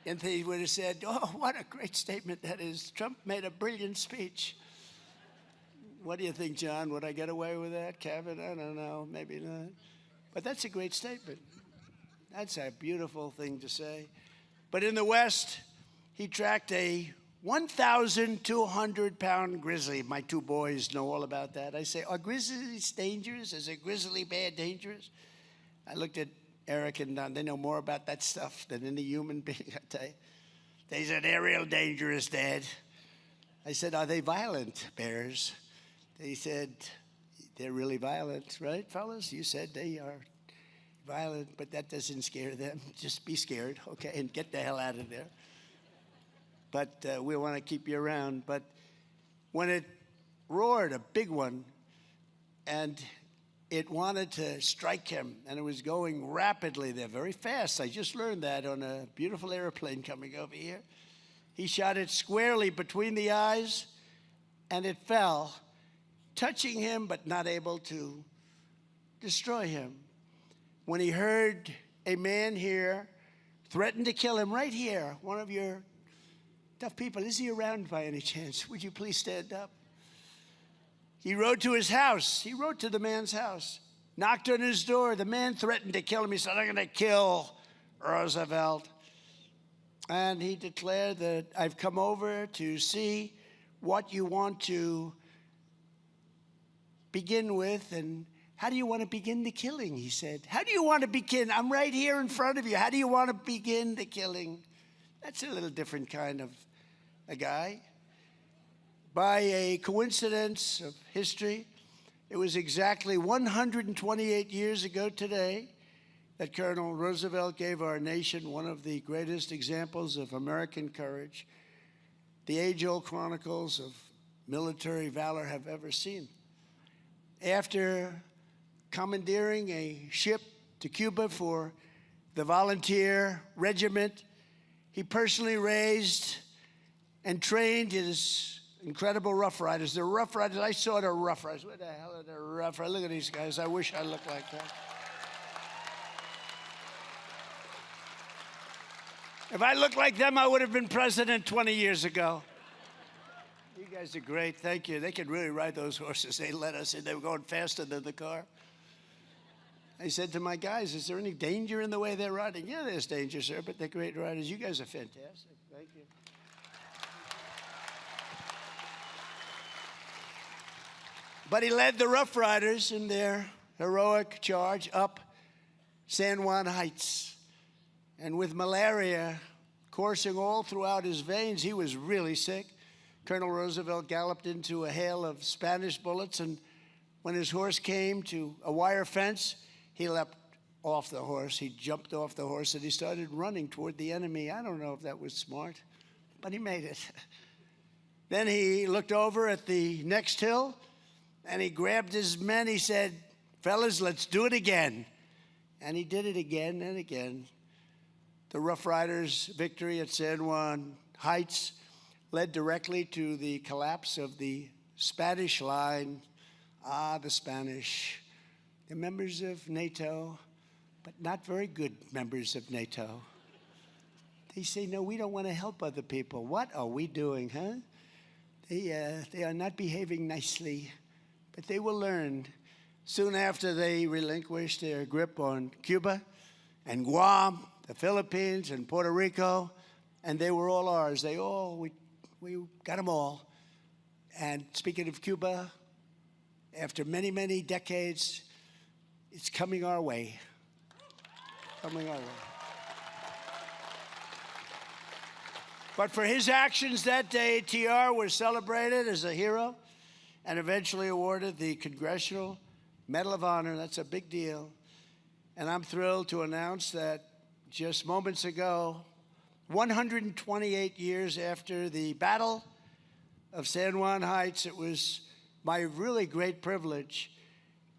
And they would have said, oh, what a great statement that is. Trump made a brilliant speech. What do you think, John? Would I get away with that? Kevin? I don't know. Maybe not. But that's a great statement. That's a beautiful thing to say. But in the West, he tracked a 1,200-pound grizzly. My two boys know all about that. I say, are grizzlies dangerous? Is a grizzly bear dangerous? I looked at Eric and Don. They know more about that stuff than any human being, I tell you. They said, they're real dangerous, Dad. I said, are they violent, bears? They said, they're really violent, right, fellas? You said they are violent, but that doesn't scare them. Just be scared, okay, and get the hell out of there. But we want to keep you around. But when it roared, a big one, and it wanted to strike him, and it was going rapidly there, very fast. I just learned that on a beautiful airplane coming over here. He shot it squarely between the eyes, and it fell, touching him but not able to destroy him. When he heard a man here threaten to kill him right here, one of your tough people, is he around by any chance? Would you please stand up? He rode to his house. He rode to the man's house, knocked on his door. The man threatened to kill him. He said, I'm going to kill Roosevelt. And he declared that I've come over to see what you want to begin with, and how do you want to begin the killing, he said. How do you want to begin? I'm right here in front of you. How do you want to begin the killing? That's a little different kind of a guy. By a coincidence of history, it was exactly 128 years ago today that Colonel Roosevelt gave our nation one of the greatest examples of American courage the age-old chronicles of military valor have ever seen. After commandeering a ship to Cuba for the volunteer regiment, he personally raised and trained his incredible Rough Riders. The Rough Riders, I saw the Rough Riders. What the hell are the Rough Riders? Look at these guys. I wish I looked like that. If I looked like them, I would have been president 20 years ago. You guys are great. Thank you. They could really ride those horses. They let us in. They were going faster than the car. I said to my guys, is there any danger in the way they're riding? Yeah, there's danger, sir, but they're great riders. You guys are fantastic. Thank you. But he led the Rough Riders in their heroic charge up San Juan Heights. And with malaria coursing all throughout his veins, he was really sick. Colonel Roosevelt galloped into a hail of Spanish bullets, and when his horse came to a wire fence, he leapt off the horse. He jumped off the horse, and he started running toward the enemy. I don't know if that was smart, but he made it. Then he looked over at the next hill, and he grabbed his men. He said, fellas, let's do it again. And he did it again and again. The Rough Riders' victory at San Juan Heights led directly to the collapse of the Spanish line. Ah, the Spanish. They're members of NATO, but not very good members of NATO. They say, no, we don't want to help other people. What are we doing, huh? They are not behaving nicely, but they will learn. Soon after, they relinquished their grip on Cuba and Guam, the Philippines and Puerto Rico, and they were all ours. We got them all. And speaking of Cuba, after many, many decades, it's coming our way. Coming our way. But for his actions that day, TR was celebrated as a hero and eventually awarded the Congressional Medal of Honor. That's a big deal. And I'm thrilled to announce that just moments ago, 128 years after the Battle of San Juan Heights, it was my really great privilege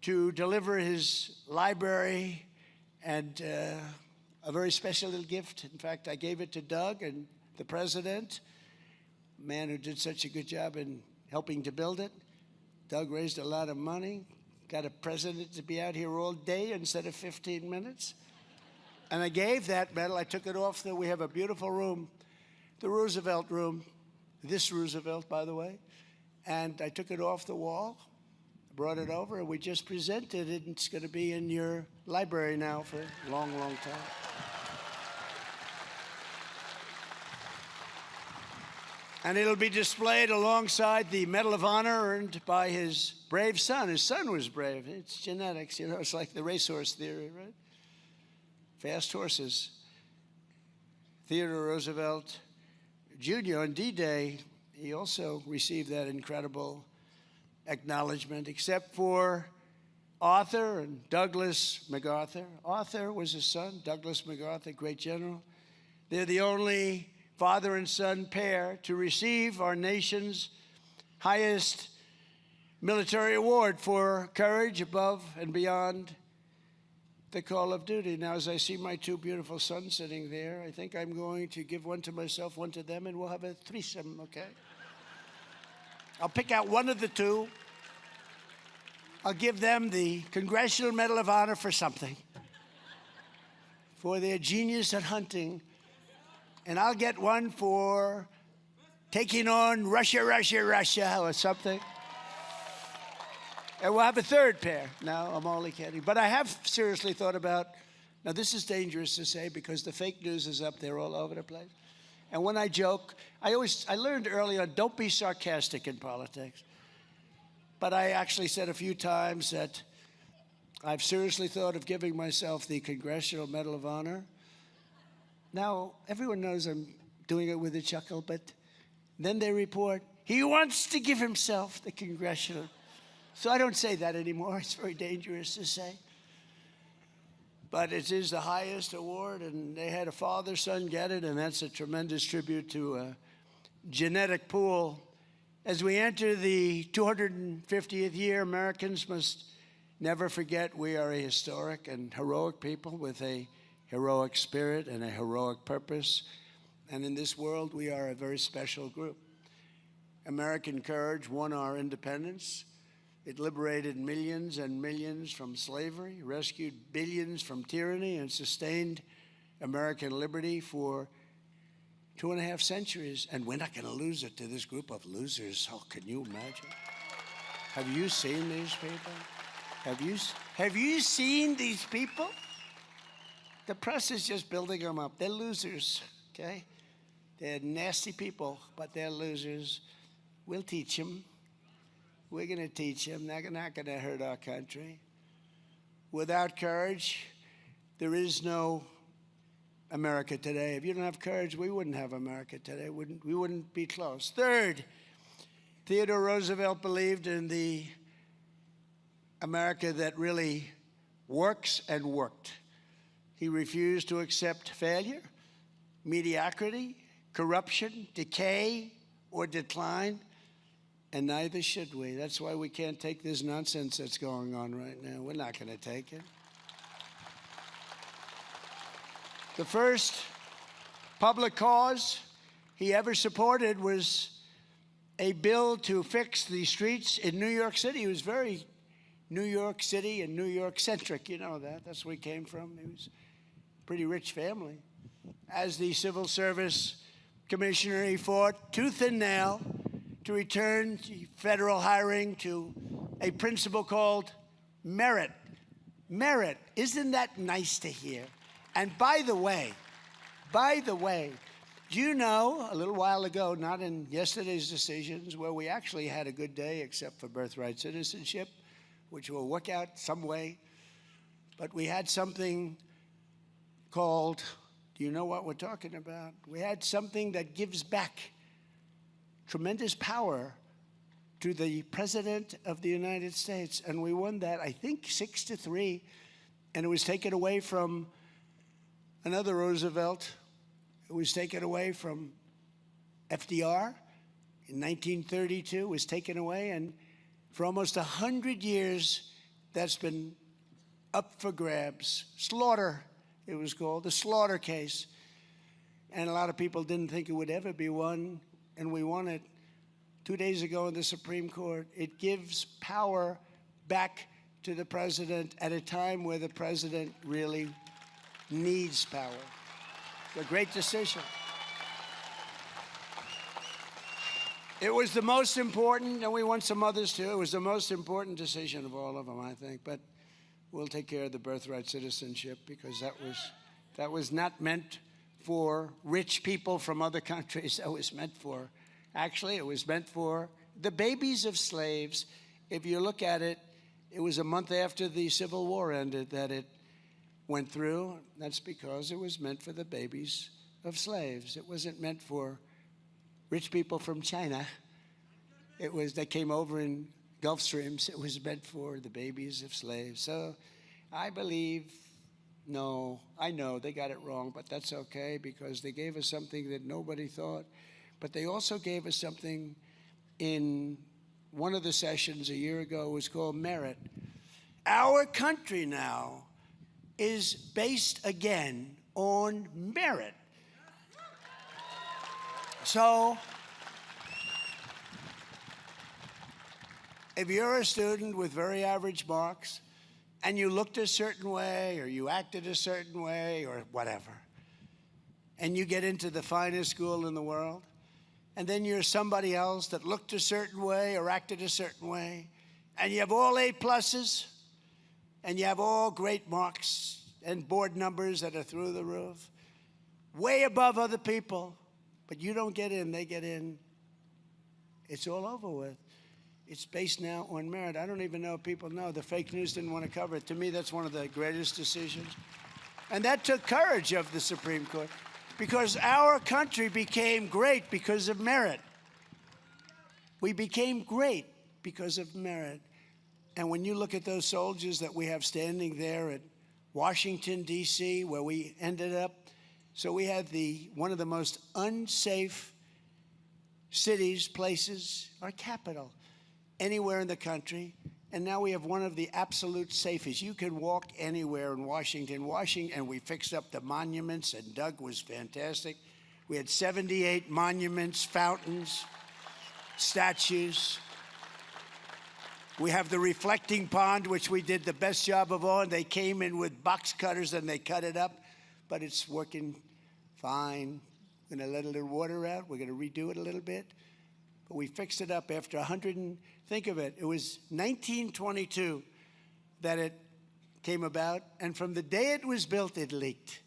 to deliver his library and a very special little gift. In fact, I gave it to Doug and the president, a man who did such a good job in helping to build it. Doug raised a lot of money, got a president to be out here all day instead of 15 minutes. And I gave that medal. I took it off. We have a beautiful room, the Roosevelt room, this Roosevelt, by the way. And I took it off the wall, brought it over, and we just presented it. It's going to be in your library now for a long, long time. And it'll be displayed alongside the Medal of Honor earned by his brave son. His son was brave. It's genetics, you know, it's like the racehorse theory, right? Fast horses. Theodore Roosevelt Jr. on D-Day, he also received that incredible acknowledgement, except for Arthur and Douglas MacArthur. Arthur was his son, Douglas MacArthur, great general. They're the only father and son pair to receive our nation's highest military award for courage above and beyond the call of duty. Now, as I see my two beautiful sons sitting there, I think I'm going to give one to myself, one to them, and we'll have a threesome, okay? I'll pick out one of the two. I'll give them the Congressional Medal of Honor for something, for their genius at hunting. And I'll get one for taking on Russia, Russia, Russia, or something. And we'll have a third pair. No, I'm only kidding. But I have seriously thought about, now this is dangerous to say because the fake news is up there all over the place. And when I joke, I learned early on, don't be sarcastic in politics. But I actually said a few times that I've seriously thought of giving myself the Congressional Medal of Honor. Now, everyone knows I'm doing it with a chuckle, but then they report, he wants to give himself the Congressional. So I don't say that anymore. It's very dangerous to say. But it is the highest award, and they had a father-son get it, and that's a tremendous tribute to a genetic pool. As we enter the 250th year, Americans must never forget we are a historic and heroic people with a heroic spirit and a heroic purpose. And in this world, we are a very special group. American courage won our independence. It liberated millions and millions from slavery, rescued billions from tyranny, and sustained American liberty for 2.5 centuries. And we're not going to lose it to this group of losers. Oh, can you imagine? Have you seen these people? Have you seen these people? The press is just building them up. They're losers, okay? They're nasty people, but they're losers. We'll teach them. We're going to teach them. They're not going to hurt our country. Without courage, there is no America today. If you don't have courage, we wouldn't have America today. We wouldn't be close. Third, Theodore Roosevelt believed in the America that really works and worked. He refused to accept failure, mediocrity, corruption, decay, or decline, and neither should we. That's why we can't take this nonsense that's going on right now. We're not going to take it. The first public cause he ever supported was a bill to fix the streets in New York City. He was very New York City and New York centric. You know that. That's where he came from. He was a pretty rich family. As the civil service commissioner, he fought tooth and nail to return federal hiring to a principle called merit. Merit. Isn't that nice to hear? And by the way, do you know, a little while ago, not in yesterday's decisions, where we actually had a good day except for birthright citizenship, which will work out some way, but we had something called, do you know what we're talking about? We had something that gives back tremendous power to the President of the United States, and we won that, I think, 6-3, and it was taken away from another Roosevelt. It was taken away from FDR in 1932. It was taken away, and for almost 100 years, that's been up for grabs. Slaughter, it was called, the Slaughter case. And a lot of people didn't think it would ever be won, and we won it 2 days ago in the Supreme Court. It gives power back to the president at a time where the president really needs power. It's a great decision. It was the most important, and we won some others too. It was the most important decision of all of them, I think. But we'll take care of the birthright citizenship because that was not meant for rich people from other countries. That was meant for Actually, it was meant for the babies of slaves. If you look at it, it was a month after the Civil War ended that it went through. That's because it was meant for the babies of slaves. It wasn't meant for rich people from China. It was, they came over in Gulf Streams. It was meant for the babies of slaves. So I believe, no, I know they got it wrong, but that's okay because they gave us something that nobody thought. But they also gave us something in one of the sessions a year ago. It was called merit. Our country now is based again on merit. So if you're a student with very average marks and you looked a certain way or you acted a certain way or whatever, and you get into the finest school in the world, and then you're somebody else that looked a certain way or acted a certain way, and you have all A pluses, and you have all great marks and board numbers that are through the roof, way above other people, but you don't get in, they get in, it's all over with. It's based now on merit. I don't even know if people know. The fake news didn't want to cover it. To me, that's one of the greatest decisions. And that took courage of the Supreme Court because our country became great because of merit. We became great because of merit. And when you look at those soldiers that we have standing there at Washington, D.C., where we ended up, so we had one of the most unsafe cities, places, our capital, anywhere in the country. And now we have one of the absolute safest. You can walk anywhere in Washington, and we fixed up the monuments, and Doug was fantastic. We had 78 monuments, fountains, statues. We have the reflecting pond, which we did the best job of all, and they came in with box cutters and they cut it up, but it's working fine. We're gonna let a little water out. We're gonna redo it a little bit. But we fixed it up after 100, and think of it, it was 1922 that it came about, and from the day it was built, it leaked.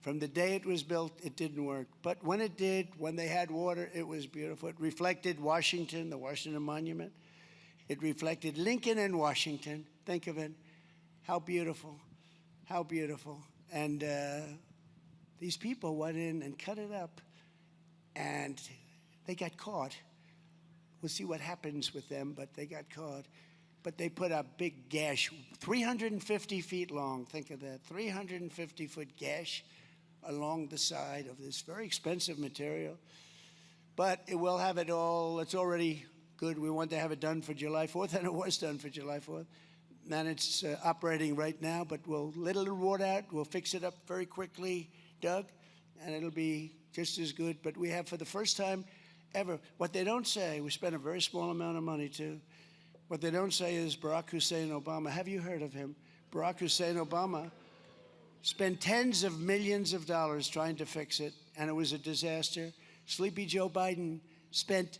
From the day it was built, it didn't work. But when it did, when they had water, it was beautiful. It reflected Washington, the Washington Monument. It reflected Lincoln and Washington. Think of it. How beautiful. How beautiful. And these people went in and cut it up, and they got caught. We'll see what happens with them, but they got caught. But they put a big gash, 350 feet long. Think of that, 350-foot gash along the side of this very expensive material. But it will have it all. It's already good. We want to have it done for July 4th, and it was done for July 4th. And it's operating right now, but we'll let a little water out. We'll fix it up very quickly, Doug, and it'll be just as good. But we have, for the first time ever, what they don't say, we spent a very small amount of money too. What they don't say is Barack Hussein Obama. Have you heard of him? Barack Hussein Obama spent tens of millions of dollars trying to fix it, and it was a disaster. Sleepy Joe Biden spent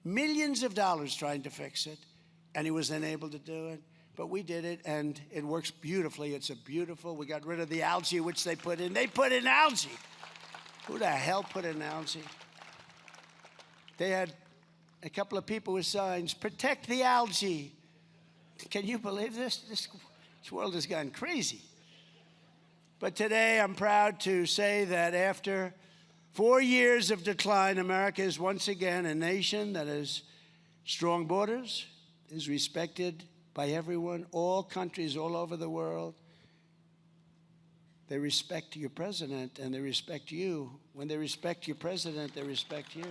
millions of dollars trying to fix it, and he was unable to do it. But we did it, and it works beautifully. It's a beautiful, we got rid of the algae, which they put in. They put in algae. Who the hell put in algae? They had a couple of people with signs, protect the algae. Can you believe this? This world has gone crazy. But today I'm proud to say that after 4 years of decline, America is once again a nation that has strong borders, is respected by everyone, all countries all over the world. They respect your president and they respect you. When they respect your president, they respect you.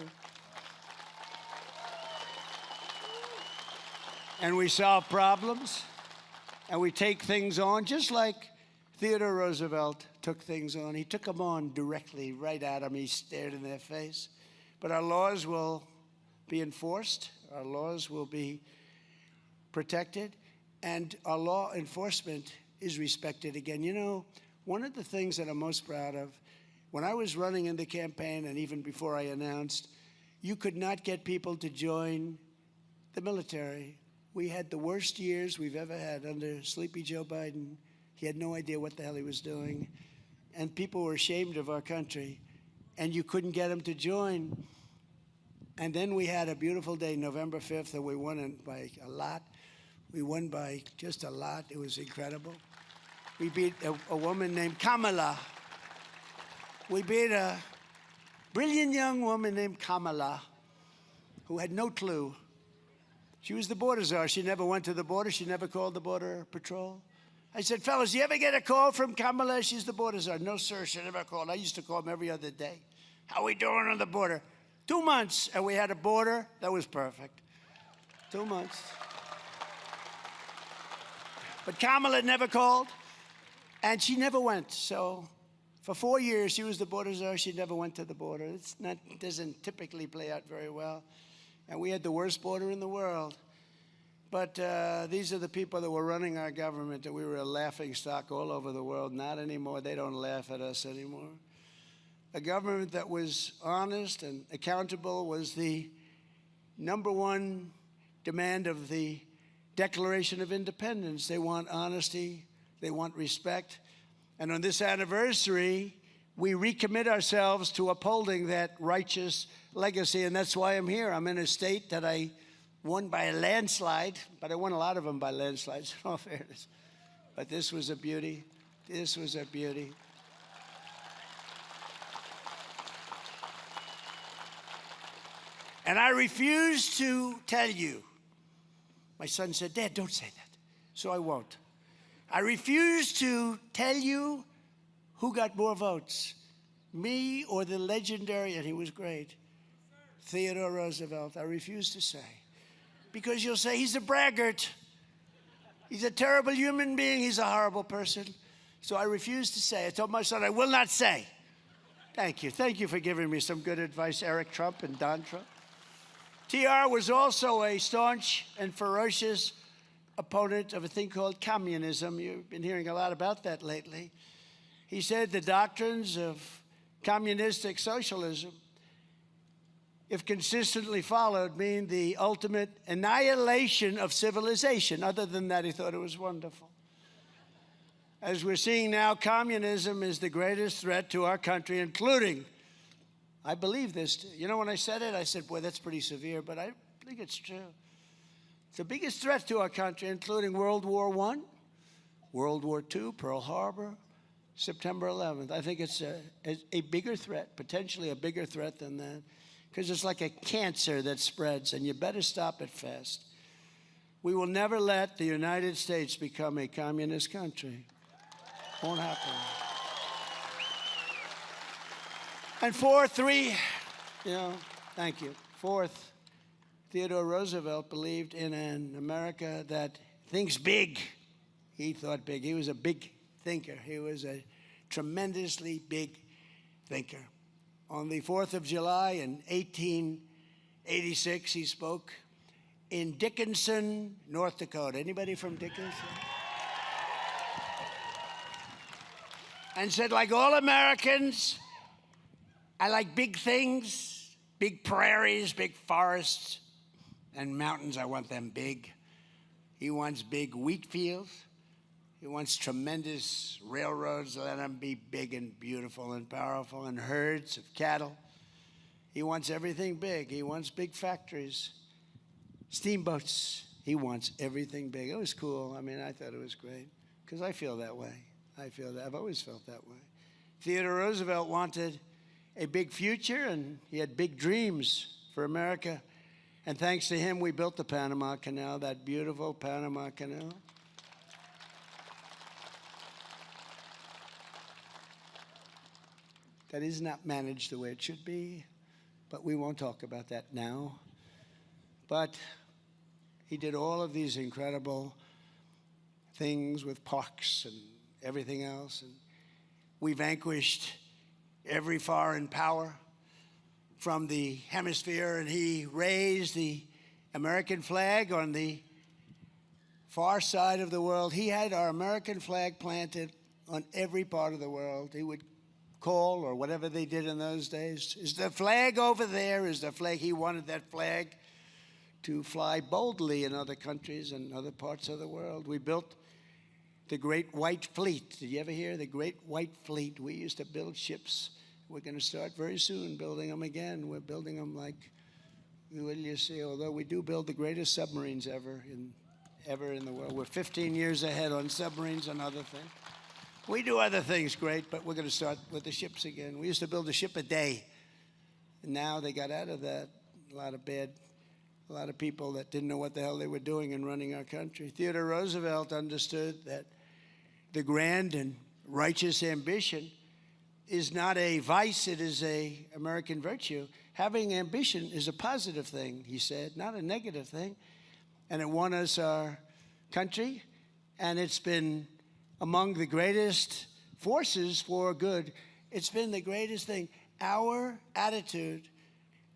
And we solve problems and we take things on just like Theodore Roosevelt took things on. He took them on directly, right at them. He stared in their face. But our laws will be enforced. Our laws will be protected. And our law enforcement is respected again. You know, one of the things that I'm most proud of, when I was running in the campaign and even before I announced, you could not get people to join the military. We had the worst years we've ever had under Sleepy Joe Biden. He had no idea what the hell he was doing. And people were ashamed of our country. And you couldn't get them to join. And then we had a beautiful day, November 5th, and we won it by a lot. We won by just a lot. It was incredible. We beat a woman named Kamala. We beat a brilliant young woman named Kamala who had no clue. She was the border czar. She never went to the border. She never called the border patrol. I said, fellas, you ever get a call from Kamala? She's the border czar. No, sir, she never called. I used to call them every other day. How we doing on the border? 2 months, and we had a border that was perfect. 2 months. But Kamala never called, and she never went. So for 4 years, she was the border czar. She never went to the border. It doesn't typically play out very well. And we had the worst border in the world. But these are the people that were running our government, that we were a laughing stock all over the world. Not anymore. They don't laugh at us anymore. A government that was honest and accountable was the #1 demand of the Declaration of Independence. They want honesty. They want respect. And on this anniversary, we recommit ourselves to upholding that righteous legacy. And that's why I'm here. I'm in a state that I won by a landslide, but I won a lot of them by landslides, in all fairness. But this was a beauty. This was a beauty. And I refuse to tell you. My son said, Dad, don't say that. So I won't. I refuse to tell you who got more votes, me or the legendary, and he was great, Theodore Roosevelt. I refuse to say. Because you'll say he's a braggart. He's a terrible human being. He's a horrible person. So I refuse to say. I told my son, I will not say. Thank you. Thank you for giving me some good advice, Eric Trump and Don Trump. TR was also a staunch and ferocious opponent of a thing called communism. You've been hearing a lot about that lately. He said the doctrines of communistic socialism, if consistently followed, mean the ultimate annihilation of civilization. Other than that, he thought it was wonderful. As we're seeing now, communism is the greatest threat to our country, including, I believe this. You know, when I said it, I said, boy, that's pretty severe, but I think it's true. It's the biggest threat to our country, including World War I, World War II, Pearl Harbor, September 11th. I think it's a bigger threat, potentially a bigger threat than that, because it's like a cancer that spreads, and you better stop it fast. We will never let the United States become a communist country. Won't happen. And fourth, thank you. Fourth, Theodore Roosevelt believed in an America that thinks big. He thought big. He was a big thinker. He was a tremendously big thinker. On the 4th of July in 1886, he spoke in Dickinson, North Dakota. Anybody from Dickinson? And said, like all Americans, I like big things, big prairies, big forests, and mountains. I want them big. He wants big wheat fields. He wants tremendous railroads. Let them be big and beautiful and powerful, and herds of cattle. He wants everything big. He wants big factories, steamboats. He wants everything big. It was cool. I mean, I thought it was great because I feel that way. I've always felt that way. Theodore Roosevelt wanted a big future, and he had big dreams for America. And thanks to him, we built the Panama Canal, that beautiful Panama Canal. That is not managed the way it should be, but we won't talk about that now. But he did all of these incredible things with parks and everything else. And we vanquished every foreign power from the hemisphere, and he raised the American flag on the far side of the world. He had our American flag planted on every part of the world. He would call, or whatever they did in those days, is the flag over there? Is the flag? He wanted that flag to fly boldly in other countries and other parts of the world. We built the Great White Fleet. Did you ever hear the Great White Fleet? We used to build ships. We're going to start very soon building them again. We're building them like will you see, although we do build the greatest submarines ever in the world. We're 15 years ahead on submarines and other things. We do other things great, but we're going to start with the ships again. We used to build a ship a day, and now they got out of that. A lot of people that didn't know what the hell they were doing in running our country. Theodore Roosevelt understood that the grand and righteous ambition is not a vice, it is an American virtue. Having ambition is a positive thing, he said, not a negative thing. And it won us our country, and it's been among the greatest forces for good. It's been the greatest thing. Our attitude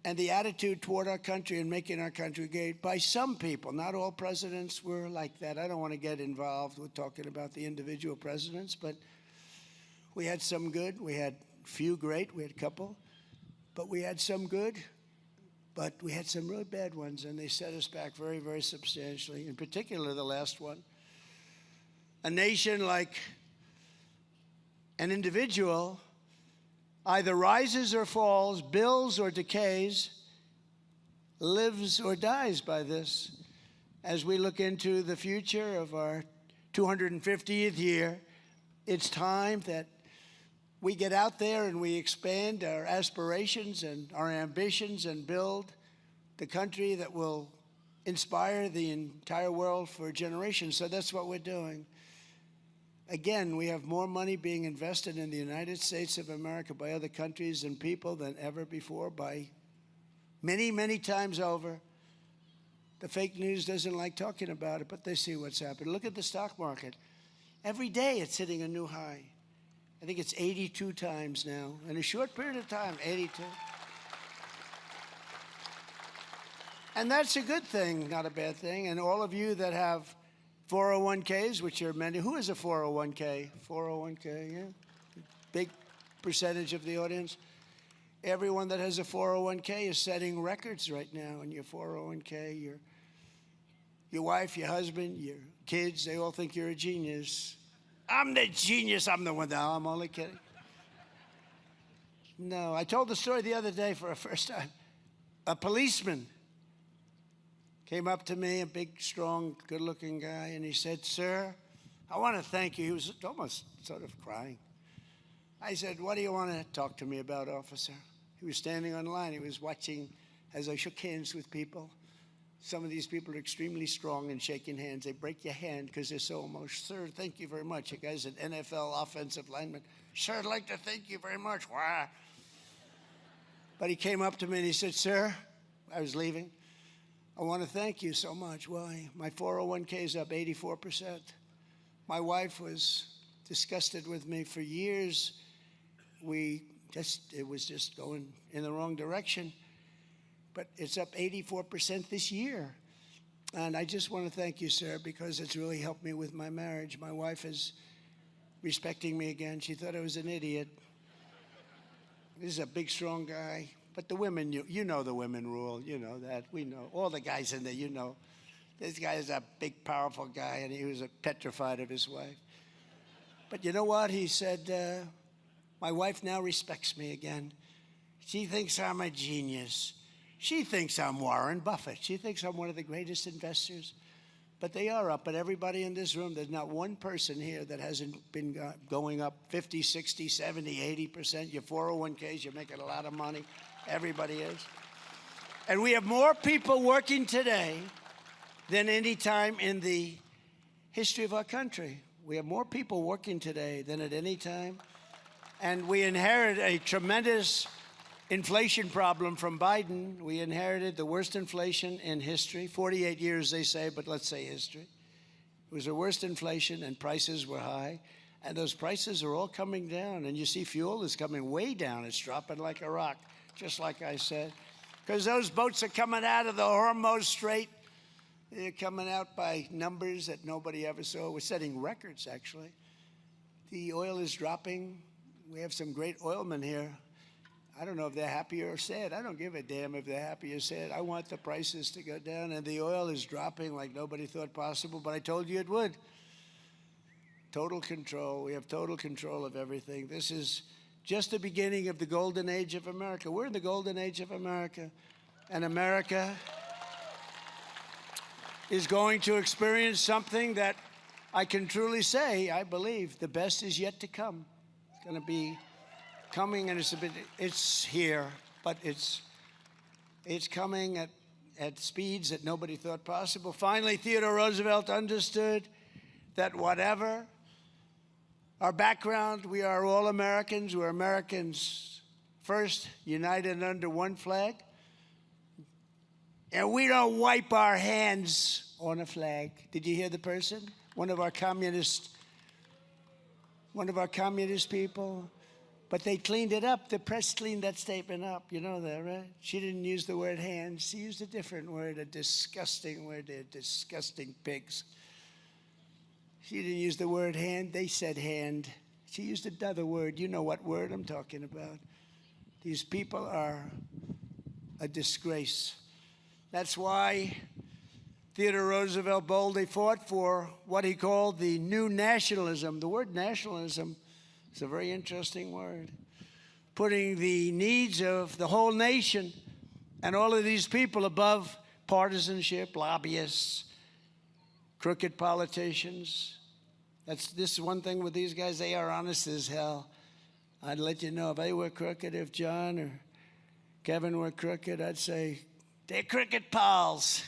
and the attitude toward our country and making our country great by some people. Not all presidents were like that. I don't want to get involved with talking about the individual presidents, but we had some good. We had few great. We had a couple. But we had some good. But we had some really bad ones, and they set us back very, very substantially, in particular the last one. A nation like an individual either rises or falls, builds or decays, lives or dies by this. As we look into the future of our 250th year, it's time that we get out there and we expand our aspirations and our ambitions and build the country that will inspire the entire world for generations. So that's what we're doing. Again, we have more money being invested in the United States of America by other countries and people than ever before, by many, many times over. The fake news doesn't like talking about it, but they see what's happened. Look at the stock market. Every day it's hitting a new high. I think it's 82 times now. In a short period of time, 82. And that's a good thing, not a bad thing. And all of you that have 401ks, which are many. Who has a 401k? 401k, yeah. Big percentage of the audience. Everyone that has a 401k is setting records right now in your 401k. Your wife, your husband, your kids, they all think you're a genius. I'm the genius. I'm the one. No, I'm only kidding. No, I told the story the other day for the first time. A policeman came up to me, a big, strong, good-looking guy, and he said, "Sir, I want to thank you." He was almost sort of crying. I said, "What do you want to talk to me about, officer?" He was standing on line. He was watching as I shook hands with people. Some of these people are extremely strong in shaking hands. They break your hand because they're so emotional. "Sir, thank you very much." A guy's an NFL offensive lineman. "Sir, I'd like to thank you very much." Why? But he came up to me and he said, "Sir," I was leaving, "I want to thank you so much." Why? My 401k is up 84%. My wife was disgusted with me for years. It was just going in the wrong direction. But it's up 84% this year. And I just want to thank you, sir, because it's really helped me with my marriage. My wife is respecting me again. She thought I was an idiot. This is a big, strong guy. But the women, you know the women rule. You know that. We know. All the guys in there, you know. This guy is a big, powerful guy, and he was petrified of his wife. But you know what? He said, my wife now respects me again. She thinks I'm a genius. She thinks I'm Warren Buffett. She thinks I'm one of the greatest investors. But they are up. But everybody in this room, there's not one person here that hasn't been going up 50, 60, 70, 80%. Your 401ks, you're making a lot of money. Everybody is. And we have more people working today than any time in the history of our country. We have more people working today than at any time. And we inherited a tremendous inflation problem from Biden. We inherited the worst inflation in history. 48 years, they say, but let's say history. It was the worst inflation, and prices were high. And those prices are all coming down. And you see fuel is coming way down. It's dropping like a rock, just like I said. Because those boats are coming out of the Hormuz Strait. They're coming out by numbers that nobody ever saw. We're setting records, actually. The oil is dropping. We have some great oilmen here. I don't know if they're happy or sad. I don't give a damn if they're happy or sad. I want the prices to go down, and the oil is dropping like nobody thought possible, but I told you it would. Total control. We have total control of everything. This is just the beginning of the golden age of America. We're in the golden age of America. And America is going to experience something that I can truly say, I believe, the best is yet to come. It's going to be coming, and it's here, but it's coming at speeds that nobody thought possible. Finally, Theodore Roosevelt understood that whatever our background, we are all Americans. We're Americans first, united under one flag. And we don't wipe our hands on a flag. Did you hear the person? One of our communist people. But they cleaned it up. The press cleaned that statement up. You know that, right? She didn't use the word hands. She used a different word, a disgusting word. They're disgusting pigs. She didn't use the word hand. They said hand. She used another word. You know what word I'm talking about. These people are a disgrace. That's why Theodore Roosevelt boldly fought for what he called the new nationalism. The word nationalism is a very interesting word. Putting the needs of the whole nation and all of these people above partisanship, lobbyists, crooked politicians. This is one thing with these guys. They are honest as hell. I'd let you know if they were crooked, if John or Kevin were crooked, I'd say, they're crooked pals,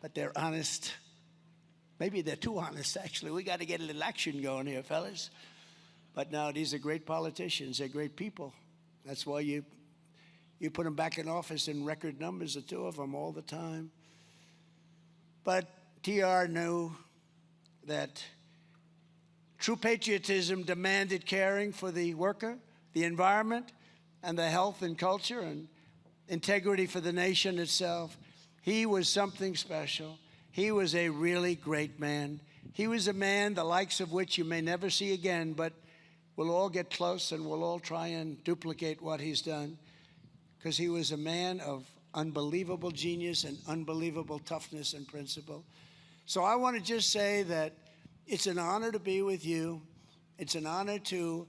but they're honest. Maybe they're too honest, actually. We got to get a little action going here, fellas. But no, these are great politicians. They're great people. That's why you put them back in office in record numbers, the two of them, all the time. But TR knew that true patriotism demanded caring for the worker, the environment, and the health and culture, and integrity for the nation itself. He was something special. He was a really great man. He was a man the likes of which you may never see again, but we'll all get close and we'll all try and duplicate what he's done, because he was a man of unbelievable genius and unbelievable toughness and principle. So I want to just say that it's an honor to be with you. It's an honor to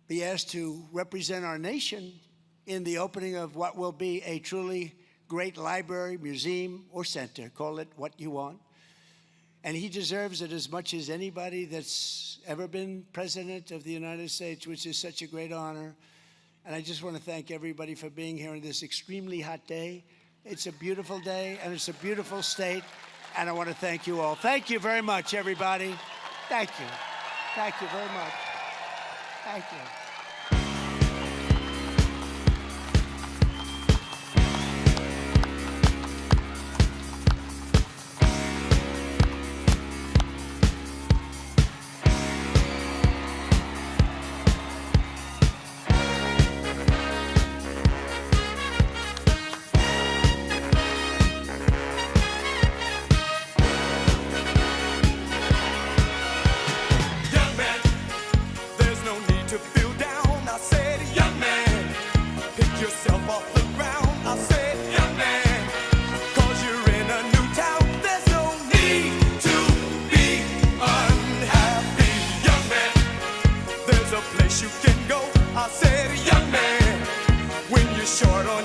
be asked to represent our nation in the opening of what will be a truly great library, museum, or center. Call it what you want. And he deserves it as much as anybody that's ever been president of the United States, which is such a great honor. And I just want to thank everybody for being here on this extremely hot day. It's a beautiful day, and it's a beautiful state. And I want to thank you all. Thank you very much, everybody. Thank you. Thank you very much. Thank you. You can go, I said, young man, when you're short on